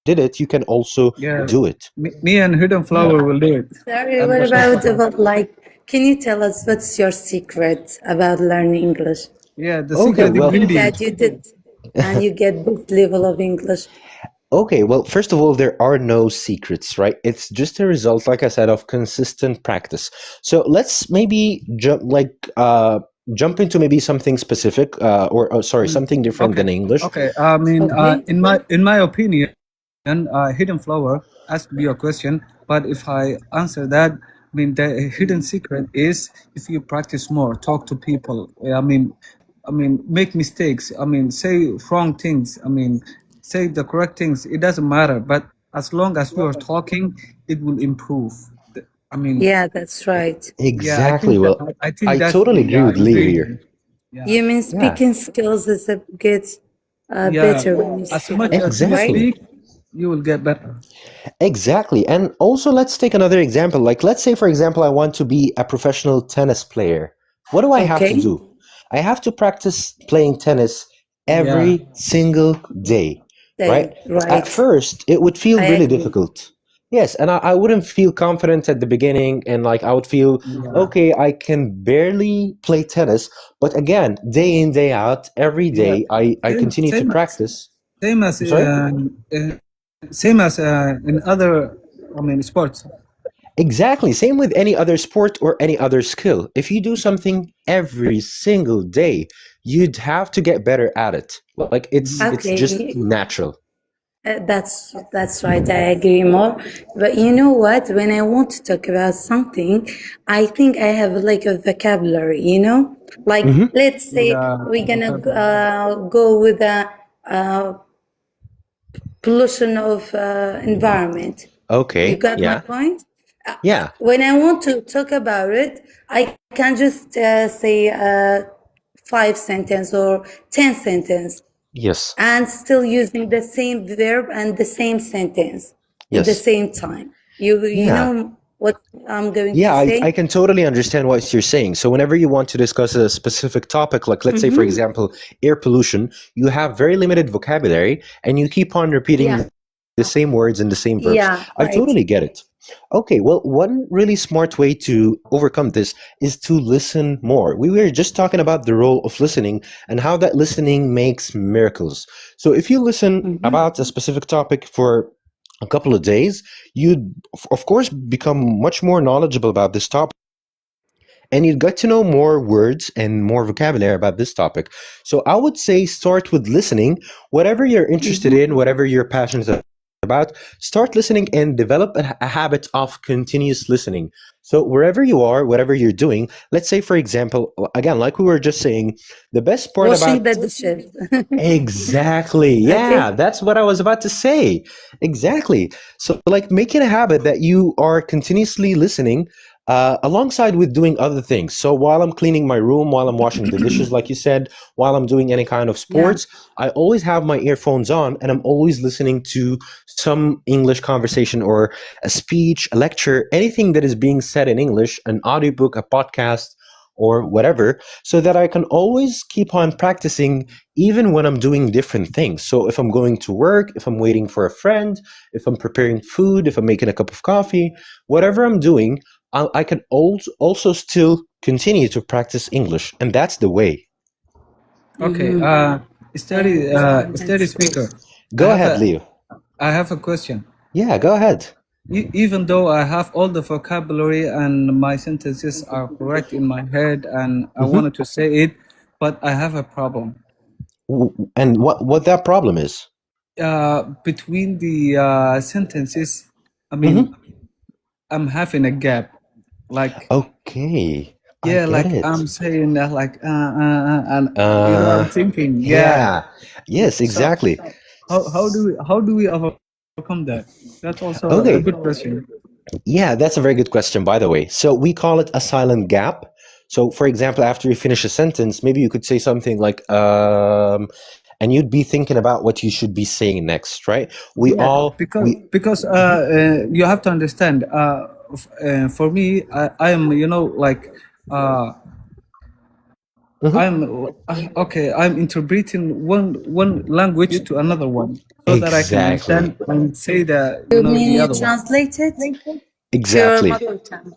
S1: did it, you can also do it.
S4: Me and Hidden Flower will do it.
S5: Sorry, what about like, can you tell us what's your secret about learning English?
S4: Yeah, the secret ingredient
S5: that you did, and you get this level of English.
S1: Okay, well, first of all, there are no secrets, right? It's just a result, like I said, of consistent practice. So let's maybe jump into maybe something specific, something different than English.
S4: Okay, I mean, in my opinion, Hidden Flower asked me a question, but if I answer that, I mean, the hidden secret is if you practice more, talk to people. I mean, make mistakes. I mean, say wrong things. I mean, say the correct things. It doesn't matter, but as long as we are talking, it will improve. I mean,
S5: yeah, that's right.
S1: Exactly.
S4: Yeah,
S1: I think I totally agree with Lee here.
S5: You mean speaking skills is a get better when you
S4: as much as you speak, you will get better.
S1: Exactly. And also, let's take another example. Like, let's say, for example, I want to be a professional tennis player. What do I have to do? I have to practice playing tennis every single day, right? At first, it would feel really difficult. Yes, and I wouldn't feel confident at the beginning, and like I would feel, okay, I can barely play tennis. But again, day in, day out, every day, I continue to practice.
S4: Same as same as in other, I mean, sports.
S1: Exactly. Same with any other sport or any other skill. If you do something every single day, you'd have to get better at it. Like it's just
S5: Okay,
S1: natural.
S5: that's right. I agree more. But you know what? When I want to talk about something, I think I have like a vocabulary. Like
S1: Hmm.
S5: let's say
S4: Yeah,
S5: we're gonna
S4: vocabulary.
S5: go with a pollution of environment. You
S1: Okay.
S5: got my
S1: Yeah.
S5: point?
S1: Yeah.
S5: When I want to talk about it, I can just say 5 sentence or 10 sentence,
S1: Yes.
S5: and still using the same verb and the same sentence in the
S1: Yes.
S5: same time. You
S1: Yeah.
S5: know what I'm going to
S1: Yeah, I
S5: say?
S1: can totally understand what you're saying. So whenever you want to discuss a specific topic, like let's say, for example, air pollution, you have very limited vocabulary and you keep on repeating
S5: Yeah,
S1: the same words and the same verbs.
S5: yeah,
S1: I
S5: right.
S1: totally get it. Okay, well, one really smart way to overcome this is to listen more. We were just talking about the role of listening and how that listening makes miracles. So if you listen about a specific topic for a couple of days, you'd, of course, become much more knowledgeable about this topic and you'd get to know more words and more vocabulary about this topic. So I would say start with listening. Whatever you're interested in, whatever you're passionate about, start listening and develop a habit of continuous listening. So wherever you are, whatever you're doing, let's say, for example, again, like we were just saying, the best part
S5: Washing
S1: about
S5: the dishes.
S1: exactly. Yeah,
S5: Okay.
S1: that's what I was about to say. Exactly. So, like, make it a habit that you are continuously listening alongside with doing other things. So, while I'm cleaning my room, while I'm washing the dishes, like you said, while I'm doing any kind of
S5: Yeah.
S1: sports, I always have my earphones on and I'm always listening to some English conversation or a speech, a lecture, anything that is being said in English, an audiobook, a podcast, or whatever, so that I can always keep on practicing even when I'm doing different things. So if I'm going to work, if I'm waiting for a friend, if I'm preparing food, if I'm making a cup of coffee, whatever I'm doing, I can also still continue to practice English. And that's the way.
S4: Okay. Steady speaker.
S1: Go ahead, Leo.
S4: I have a question.
S1: Yeah, go ahead.
S4: Even though I have all the vocabulary and my sentences are correct in my head and I wanted to say it, but I have a problem.
S1: And what that problem is?
S4: Between the sentences, I mean, I'm having a gap. Like,
S1: Okay, I
S4: yeah,
S1: get
S4: like
S1: it.
S4: I'm saying that, like, and I'm thinking,
S1: Yeah. Yes,
S4: So
S1: exactly.
S4: how do we overcome that? That's also a
S1: Okay.
S4: good question.
S1: Yeah, that's a very good question, by the way. So we call it a silent gap. So, for example, after you finish a sentence, maybe you could say something like, and you'd be thinking about what you should be saying next, right? We
S5: Yeah.
S1: all,
S4: Because you have to understand. For me, I am, like,
S1: Mhm.
S4: I'm interpreting one language to another one so that I can
S1: Exactly.
S4: understand and say
S5: You
S4: the
S5: mean you
S4: other one.
S5: translate it to your
S1: Exactly.
S5: mother tongue?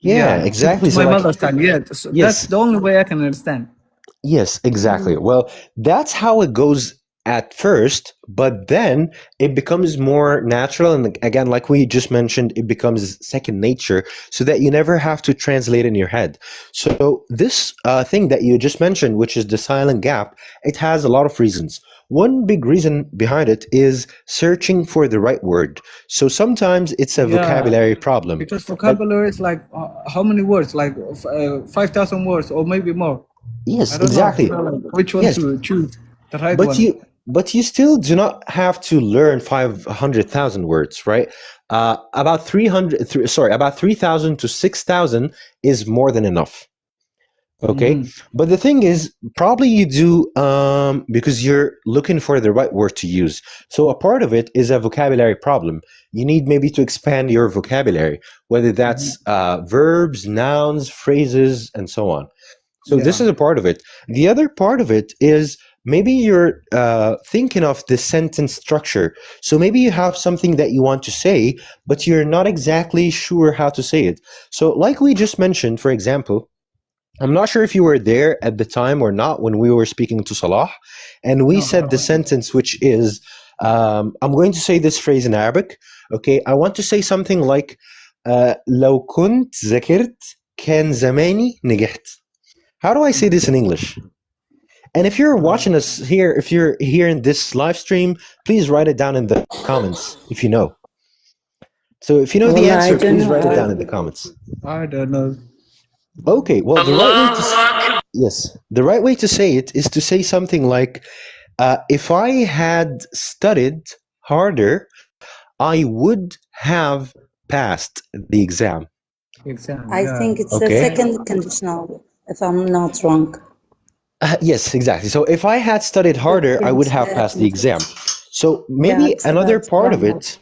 S1: Yeah,
S4: To
S1: exactly. So
S4: my
S1: like,
S4: mother's tongue. Yeah, so that's
S1: yes,
S4: the only way I can understand.
S1: yes, exactly. Well, that's how it goes at first, but then it becomes more natural. And again, like we just mentioned, it becomes second nature so that you never have to translate in your head. So, this thing that you just mentioned, which is the silent gap, it has a lot of reasons. One big reason behind it is searching for the right word. So, sometimes it's a
S4: Yeah,
S1: vocabulary problem.
S4: because
S1: But
S4: vocabulary is like how many words? Like 5,000 words or maybe more.
S1: yes,
S4: I don't
S1: exactly.
S4: know like, which one
S1: Yes,
S4: to choose, the right
S1: but
S4: one.
S1: you still do not have to learn 500,000 words, right? About 3,000 to 6,000 is more than enough. Okay, but the thing is, probably you do because you're looking for the right word to use. So a part of it is a vocabulary problem. You need maybe to expand your vocabulary, whether that's verbs, nouns, phrases, and so on. So this is a part of it. The other part of it is maybe you're thinking of the sentence structure. So maybe you have something that you want to say, but you're not exactly sure how to say it. So like we just mentioned, for example, I'm not sure if you were there at the time or not when we were speaking to Salah, and we said the sentence which is, I'm going to say this phrase in Arabic. Okay, I want to say something like لو كنت ذاكرت كان زماني نجحت. How do I say this in English? And if you're watching us here, if you're here in this live stream, please write it down in the comments if you know. So if you know the
S5: Well, I
S1: answer,
S5: don't
S1: please
S5: know.
S1: write it down in the comments.
S4: I don't know.
S1: Okay, well, the right way to say it is to say something like, if I had studied harder, I would have passed the exam.
S4: Exam.
S5: I
S4: Yeah.
S5: think it's the
S1: Okay.
S5: second conditional, if I'm not wrong.
S1: Yes, exactly. So if I had studied harder, I would have passed the exam. So maybe
S5: Yeah, it's
S1: another
S5: about
S1: part of
S5: grammar.
S1: it,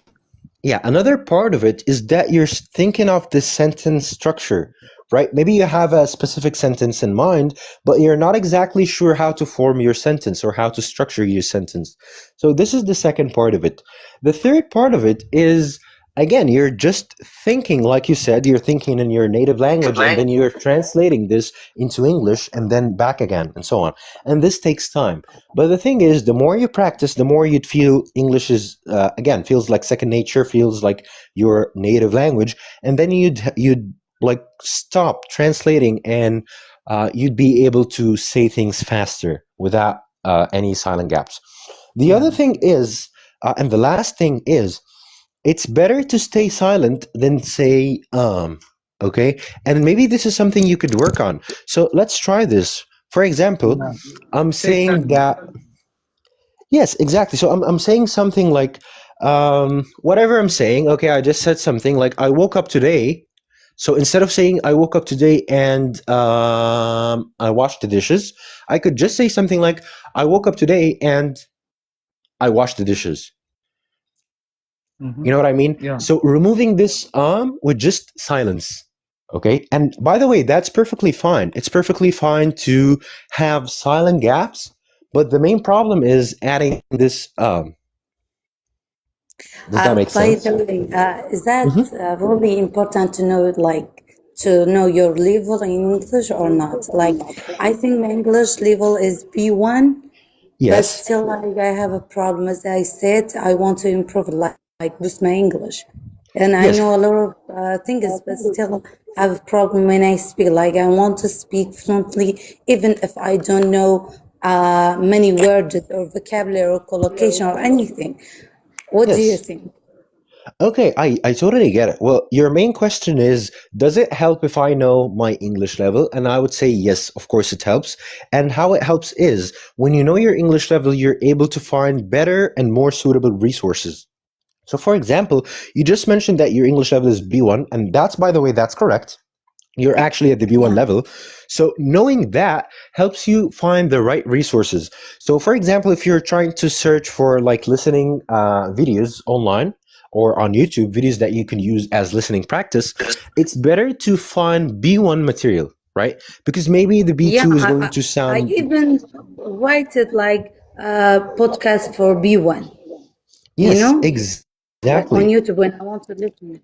S1: yeah, another part of it is that you're thinking of the sentence structure, right? Maybe you have a specific sentence in mind, but you're not exactly sure how to form your sentence or how to structure your sentence. So this is the second part of it. The third part of it is, again, you're just thinking, like you said, you're thinking in your native language, and then you're translating this into English and then back again and so on. And this takes time. But the thing is, the more you practice, the more you'd feel English is, again, feels like second nature, feels like your native language. And then you'd like stop translating, and you'd be able to say things faster without any silent gaps. The other thing is, and the last thing is, it's better to stay silent than say okay, and maybe this is something you could work on. So let's try this. For example,
S4: Yeah.
S1: I'm
S4: Take
S1: saying
S4: time.
S1: that, yes, exactly. So I'm saying something like, whatever I'm saying, okay, I just said something like, I woke up today. So instead of saying I woke up today and I washed the dishes, I could just say something like, I woke up today and I washed the dishes.
S4: Mhm.
S1: You know what I mean?
S4: Yeah.
S1: So removing this with just silence. Okay. And by the way, that's perfectly fine. It's perfectly fine to have silent gaps, but the main problem is adding this Does that make
S5: By
S1: sense?
S5: the way, is that
S1: Mm-hmm.
S5: really important to know, like, to know your level in English or not? Like, I think my English level is B1, but
S1: Yes.
S5: still, like, I have a problem. As I said, I want to improve, like with my English. And I
S1: Yes.
S5: know a lot of things, but still have a problem when I speak. Like, I want to speak fluently, even if I don't know many words or vocabulary or collocation or anything. What do you
S1: Yes.
S5: think?
S1: Okay, I totally get it. Well, your main question is, does it help if I know my English level? And I would say yes, of course it helps. And how it helps is, when you know your English level, you're able to find better and more suitable resources. So for example, you just mentioned that your English level is B1, and that's, by the way, that's correct. You're actually at the B1
S5: Yeah.
S1: level. So knowing that helps you find the right resources. So for example, if you're trying to search for like listening videos online or on YouTube, videos that you can use as listening practice, it's better to find B1 material, right? Because maybe the B2
S5: Yeah,
S1: is going to
S5: I
S1: sound,
S5: even write it like a podcast for B1, you
S1: yes,
S5: know, like on
S1: exactly.
S5: YouTube when I want to listen.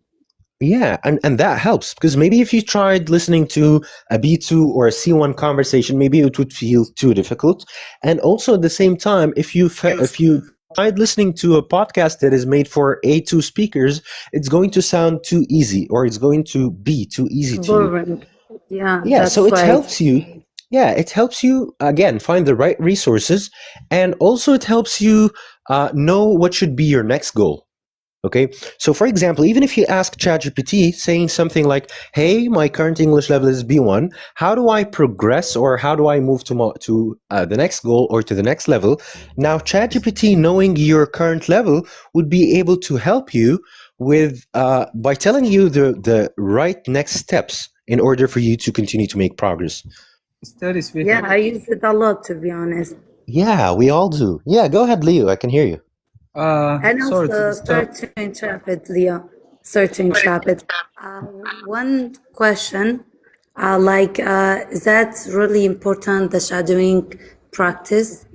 S1: Yeah, and that helps, because maybe if you tried listening to a B2 or a C1 conversation, maybe it would feel too difficult. And also at the same time, if you tried listening to a podcast that is made for A2 speakers, it's going to sound too easy, or it's going to be too easy to you.
S5: Boring. Yeah,
S1: Yeah, so
S5: that's
S1: it
S5: right.
S1: helps you. Yeah, it helps you again find the right resources, and also it helps you know what should be your next goal. Okay, so for example, even if you ask ChatGPT saying something like, "Hey, my current English level is B1. How do I progress, or how do I move to the next goal or to the next level?" Now, ChatGPT, knowing your current level, would be able to help you with by telling you the right next steps in order for you to continue to make progress.
S4: Study speaking.
S5: Yeah, I use it a lot, to be honest.
S1: Yeah, we all do. Yeah, go ahead, Leo. I can hear you.
S5: And
S4: Sorry to
S5: also,
S4: disturb.
S5: sorry to interrupt it, Leo. Sorry to interrupt it. One question, is that really important, the shadowing practice?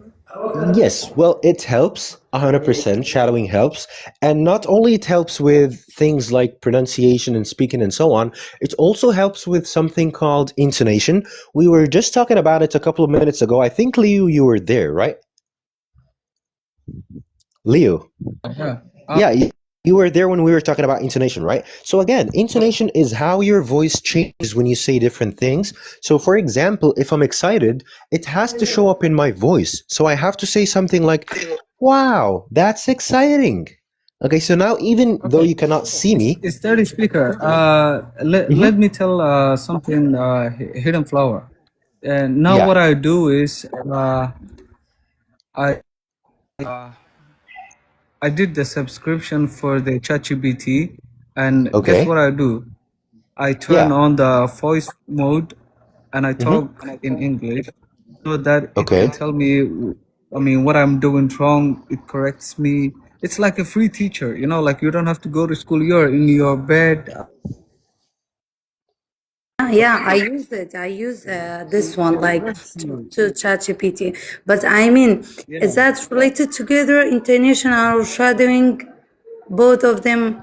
S1: Yes, well, it helps 100%. Shadowing helps. And not only it helps with things like pronunciation and speaking and so on, it also helps with something called intonation. We were just talking about it a couple of minutes ago. I think, Leo, you were there, right? Leo.
S4: Yeah.
S1: Yeah, you were there when we were talking about intonation, right? So again, intonation is how your voice changes when you say different things. So for example, if I'm excited, it has to show up in my voice. So I have to say something like, wow, that's exciting. Okay, so now even though
S4: Okay.
S1: you cannot see me,
S4: It's steady speaker.
S1: Mhm.
S4: Let me tell something. Hidden flower. And now
S1: Yeah,
S4: what I do is I uh, I did the subscription for the ChatGPT, and guess what
S1: okay,
S4: I do? I turn
S1: yeah,
S4: on the voice mode and I
S1: hmm,
S4: talk in English so that it can
S1: okay.
S4: tell me, I mean, what I'm doing wrong. It corrects me. It's like a free teacher, you know, like you don't have to go to school. You're in your bed.
S5: Yeah, I use it. I use this one
S4: It
S5: like
S4: corrects you.
S5: to ChatGPT. But I mean, is
S4: Yeah.
S5: that related together, intonation or shadowing, both of them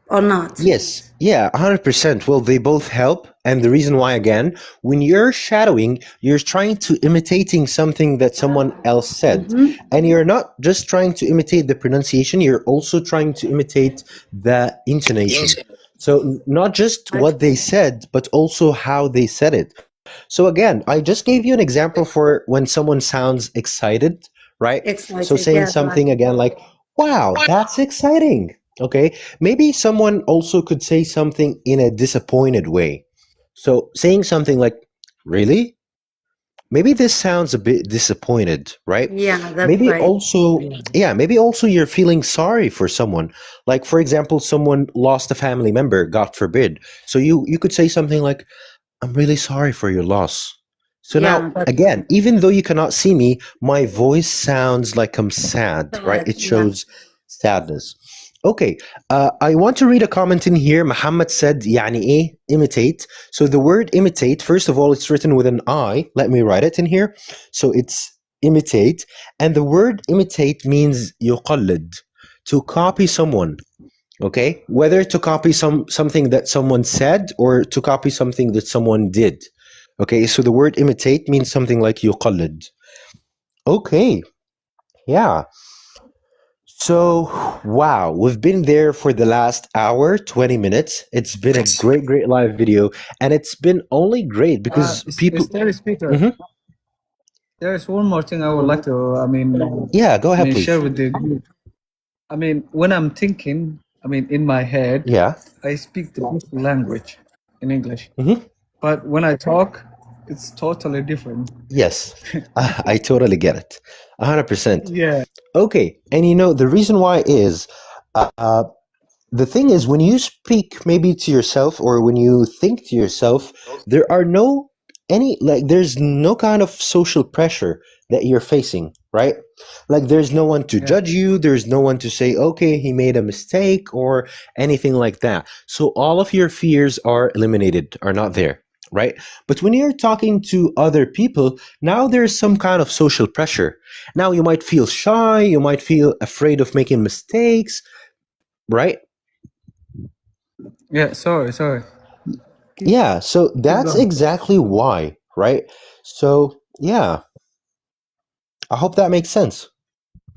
S5: or not?
S1: Yes, yeah, 100%. Well, they both help. And the reason why, again, when you're shadowing, you're trying to imitating something that someone else said. And you're not just trying to imitate the pronunciation, you're also trying to imitate the intonation. So, not just what they said, but also how they said it. So, again, I just gave you an example for when someone sounds excited, right? So,
S5: Excited,
S1: saying
S5: yeah, right.
S1: something again like, wow, that's exciting. Okay, maybe someone also could say something in a disappointed way. So saying something like, really? Maybe this sounds a bit disappointed, right?
S5: Yeah, that's
S1: Maybe
S5: right.
S1: also, yeah, maybe also you're feeling sorry for someone. Like, for example, someone lost a family member, God forbid. So you could say something like, I'm really sorry for your loss. So now,
S5: Yeah, that's
S1: again,
S5: right.
S1: even though you cannot see me, my voice sounds like I'm sad, right?
S5: Sad,
S1: It
S5: yeah.
S1: shows sadness. Okay, I want to read a comment in here. Muhammad said, يعني إيه? Imitate. So the word imitate, first of all, it's written with an I. Let me write it in here. So it's imitate. And the word imitate means يقلد, to copy someone. Okay, whether to copy something that someone said or to copy something that someone did. Okay, so the word imitate means something like يقلد. Okay, yeah. So, wow, we've been there for the last hour, 20 minutes. It's been a great, great live video, and it's been only great because
S4: It's
S1: people.
S4: steady speaker.
S1: Mhm.
S4: There's one more thing I would like to,
S1: Yeah, go ahead, please.
S4: share with the group. I mean, when I'm thinking, I mean, in my head,
S1: Yeah.
S4: I speak the different language in English.
S1: Mhm.
S4: But when I talk, it's totally different.
S1: Yes, I totally get it. 100%.
S4: Yeah.
S1: Okay, and you know, the reason why is the thing is, when you speak maybe to yourself or when you think to yourself, there are no any like there's no kind of social pressure that you're facing, right? Like there's no one to
S4: Yeah.
S1: judge you, there's no one to say, okay, he made a mistake or anything like that. So all of your fears are eliminated, are not there, right? But when you're talking to other people, now there's some kind of social pressure. Now you might feel shy, you might feel afraid of making mistakes, right?
S4: Yeah. Sorry.
S1: Yeah, so
S4: Keep
S1: that's
S4: going.
S1: exactly why, right? So, yeah, I hope that makes sense.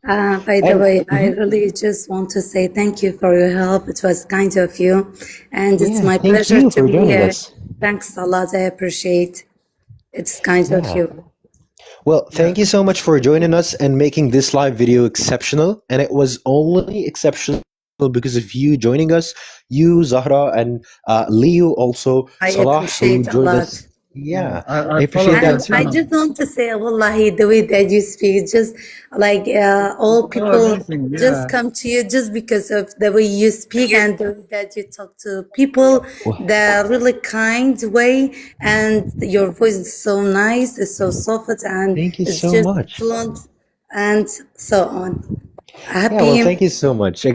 S5: By the
S1: And
S5: way, I really just want to say thank you for your help. It was kind of you, and it's
S1: yeah,
S5: my
S1: thank
S5: pleasure
S1: you
S5: to
S1: for
S5: be
S1: joining
S5: here.
S1: us.
S5: Thanks a lot. I appreciate. It's kind of
S1: Yeah.
S5: you.
S1: Well,
S4: Yeah.
S1: thank you so much for joining us and making this live video exceptional. And it was only exceptional because of you joining us, you, Zahra, and Leo also,
S5: I
S1: Salah, who
S5: appreciate a
S1: joined
S5: lot.
S1: us.
S4: Yeah.
S1: Yeah,
S4: I
S1: I
S4: follow
S1: appreciate
S4: their
S1: that
S5: And I
S1: too.
S4: channel.
S5: just want to say, wallahi, the way that you speak, just like all
S4: Oh,
S5: people
S4: amazing.
S5: just
S4: Yeah.
S5: come to you just because of the way you speak and the way that you talk to people,
S1: Well,
S5: the really kind way, and your voice is so nice, it's so soft, and
S1: thank you
S5: it's
S1: so
S5: just
S1: much.
S5: fluent, and so on.
S1: Yeah, well,
S5: Happy
S1: thank you so much.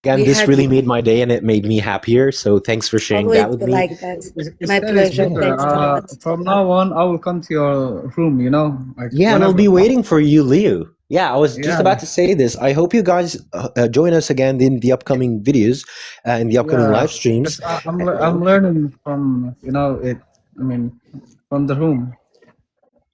S1: Again,
S5: we
S1: this
S5: had
S1: really
S5: you.
S1: made my day and it made me happier. So thanks for sharing
S5: Always
S1: that with
S5: be
S1: me.
S5: like that.
S4: It's
S5: My
S4: steady
S5: pleasure.
S4: speaker.
S5: Thanks a lot.
S4: From now on, I will come to your room. You know, like
S1: Yeah, and I'll
S4: whenever.
S1: be waiting for you, Leo. Yeah, I was just
S4: Yeah.
S1: about to say this. I hope you guys join us again in the upcoming videos, in the upcoming
S4: Yeah.
S1: live streams.
S4: Because I'm learning from it. I mean, from the room.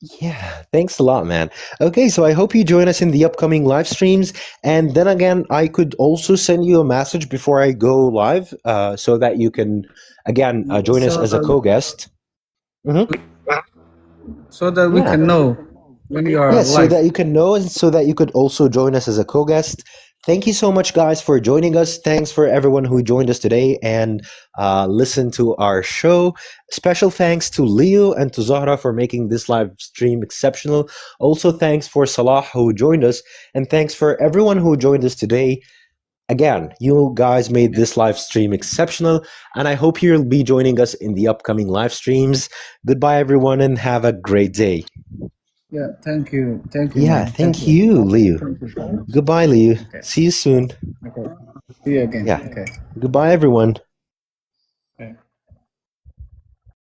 S1: Yeah, thanks a lot, man. Okay, so I hope you join us in the upcoming live streams. And then again, I could also send you a message before I go live, so that you can again join us
S4: so
S1: as a
S4: that
S1: co-guest. Hmm.
S4: we
S1: Yeah.
S4: can know when you are
S1: Yes, so
S4: live.
S1: that you can know and so that you could also join us as a co-guest. Thank you so much, guys, for joining us. Thanks for everyone who joined us today and listened to our show. Special thanks to Leo and to Zahra for making this live stream exceptional. Also, thanks for Salah who joined us, and thanks for everyone who joined us today. Again, you guys made this live stream exceptional, and I hope you'll be joining us in the upcoming live streams. Goodbye, everyone, and have a great day.
S4: Yeah, thank you,
S1: Yeah,
S4: man.
S1: thank you, Leo.
S4: Thank you so much.
S1: Goodbye, Leo.
S4: Okay.
S1: See you soon.
S4: Okay. See you again.
S1: Yeah.
S4: Okay.
S1: Goodbye, everyone.
S4: Okay.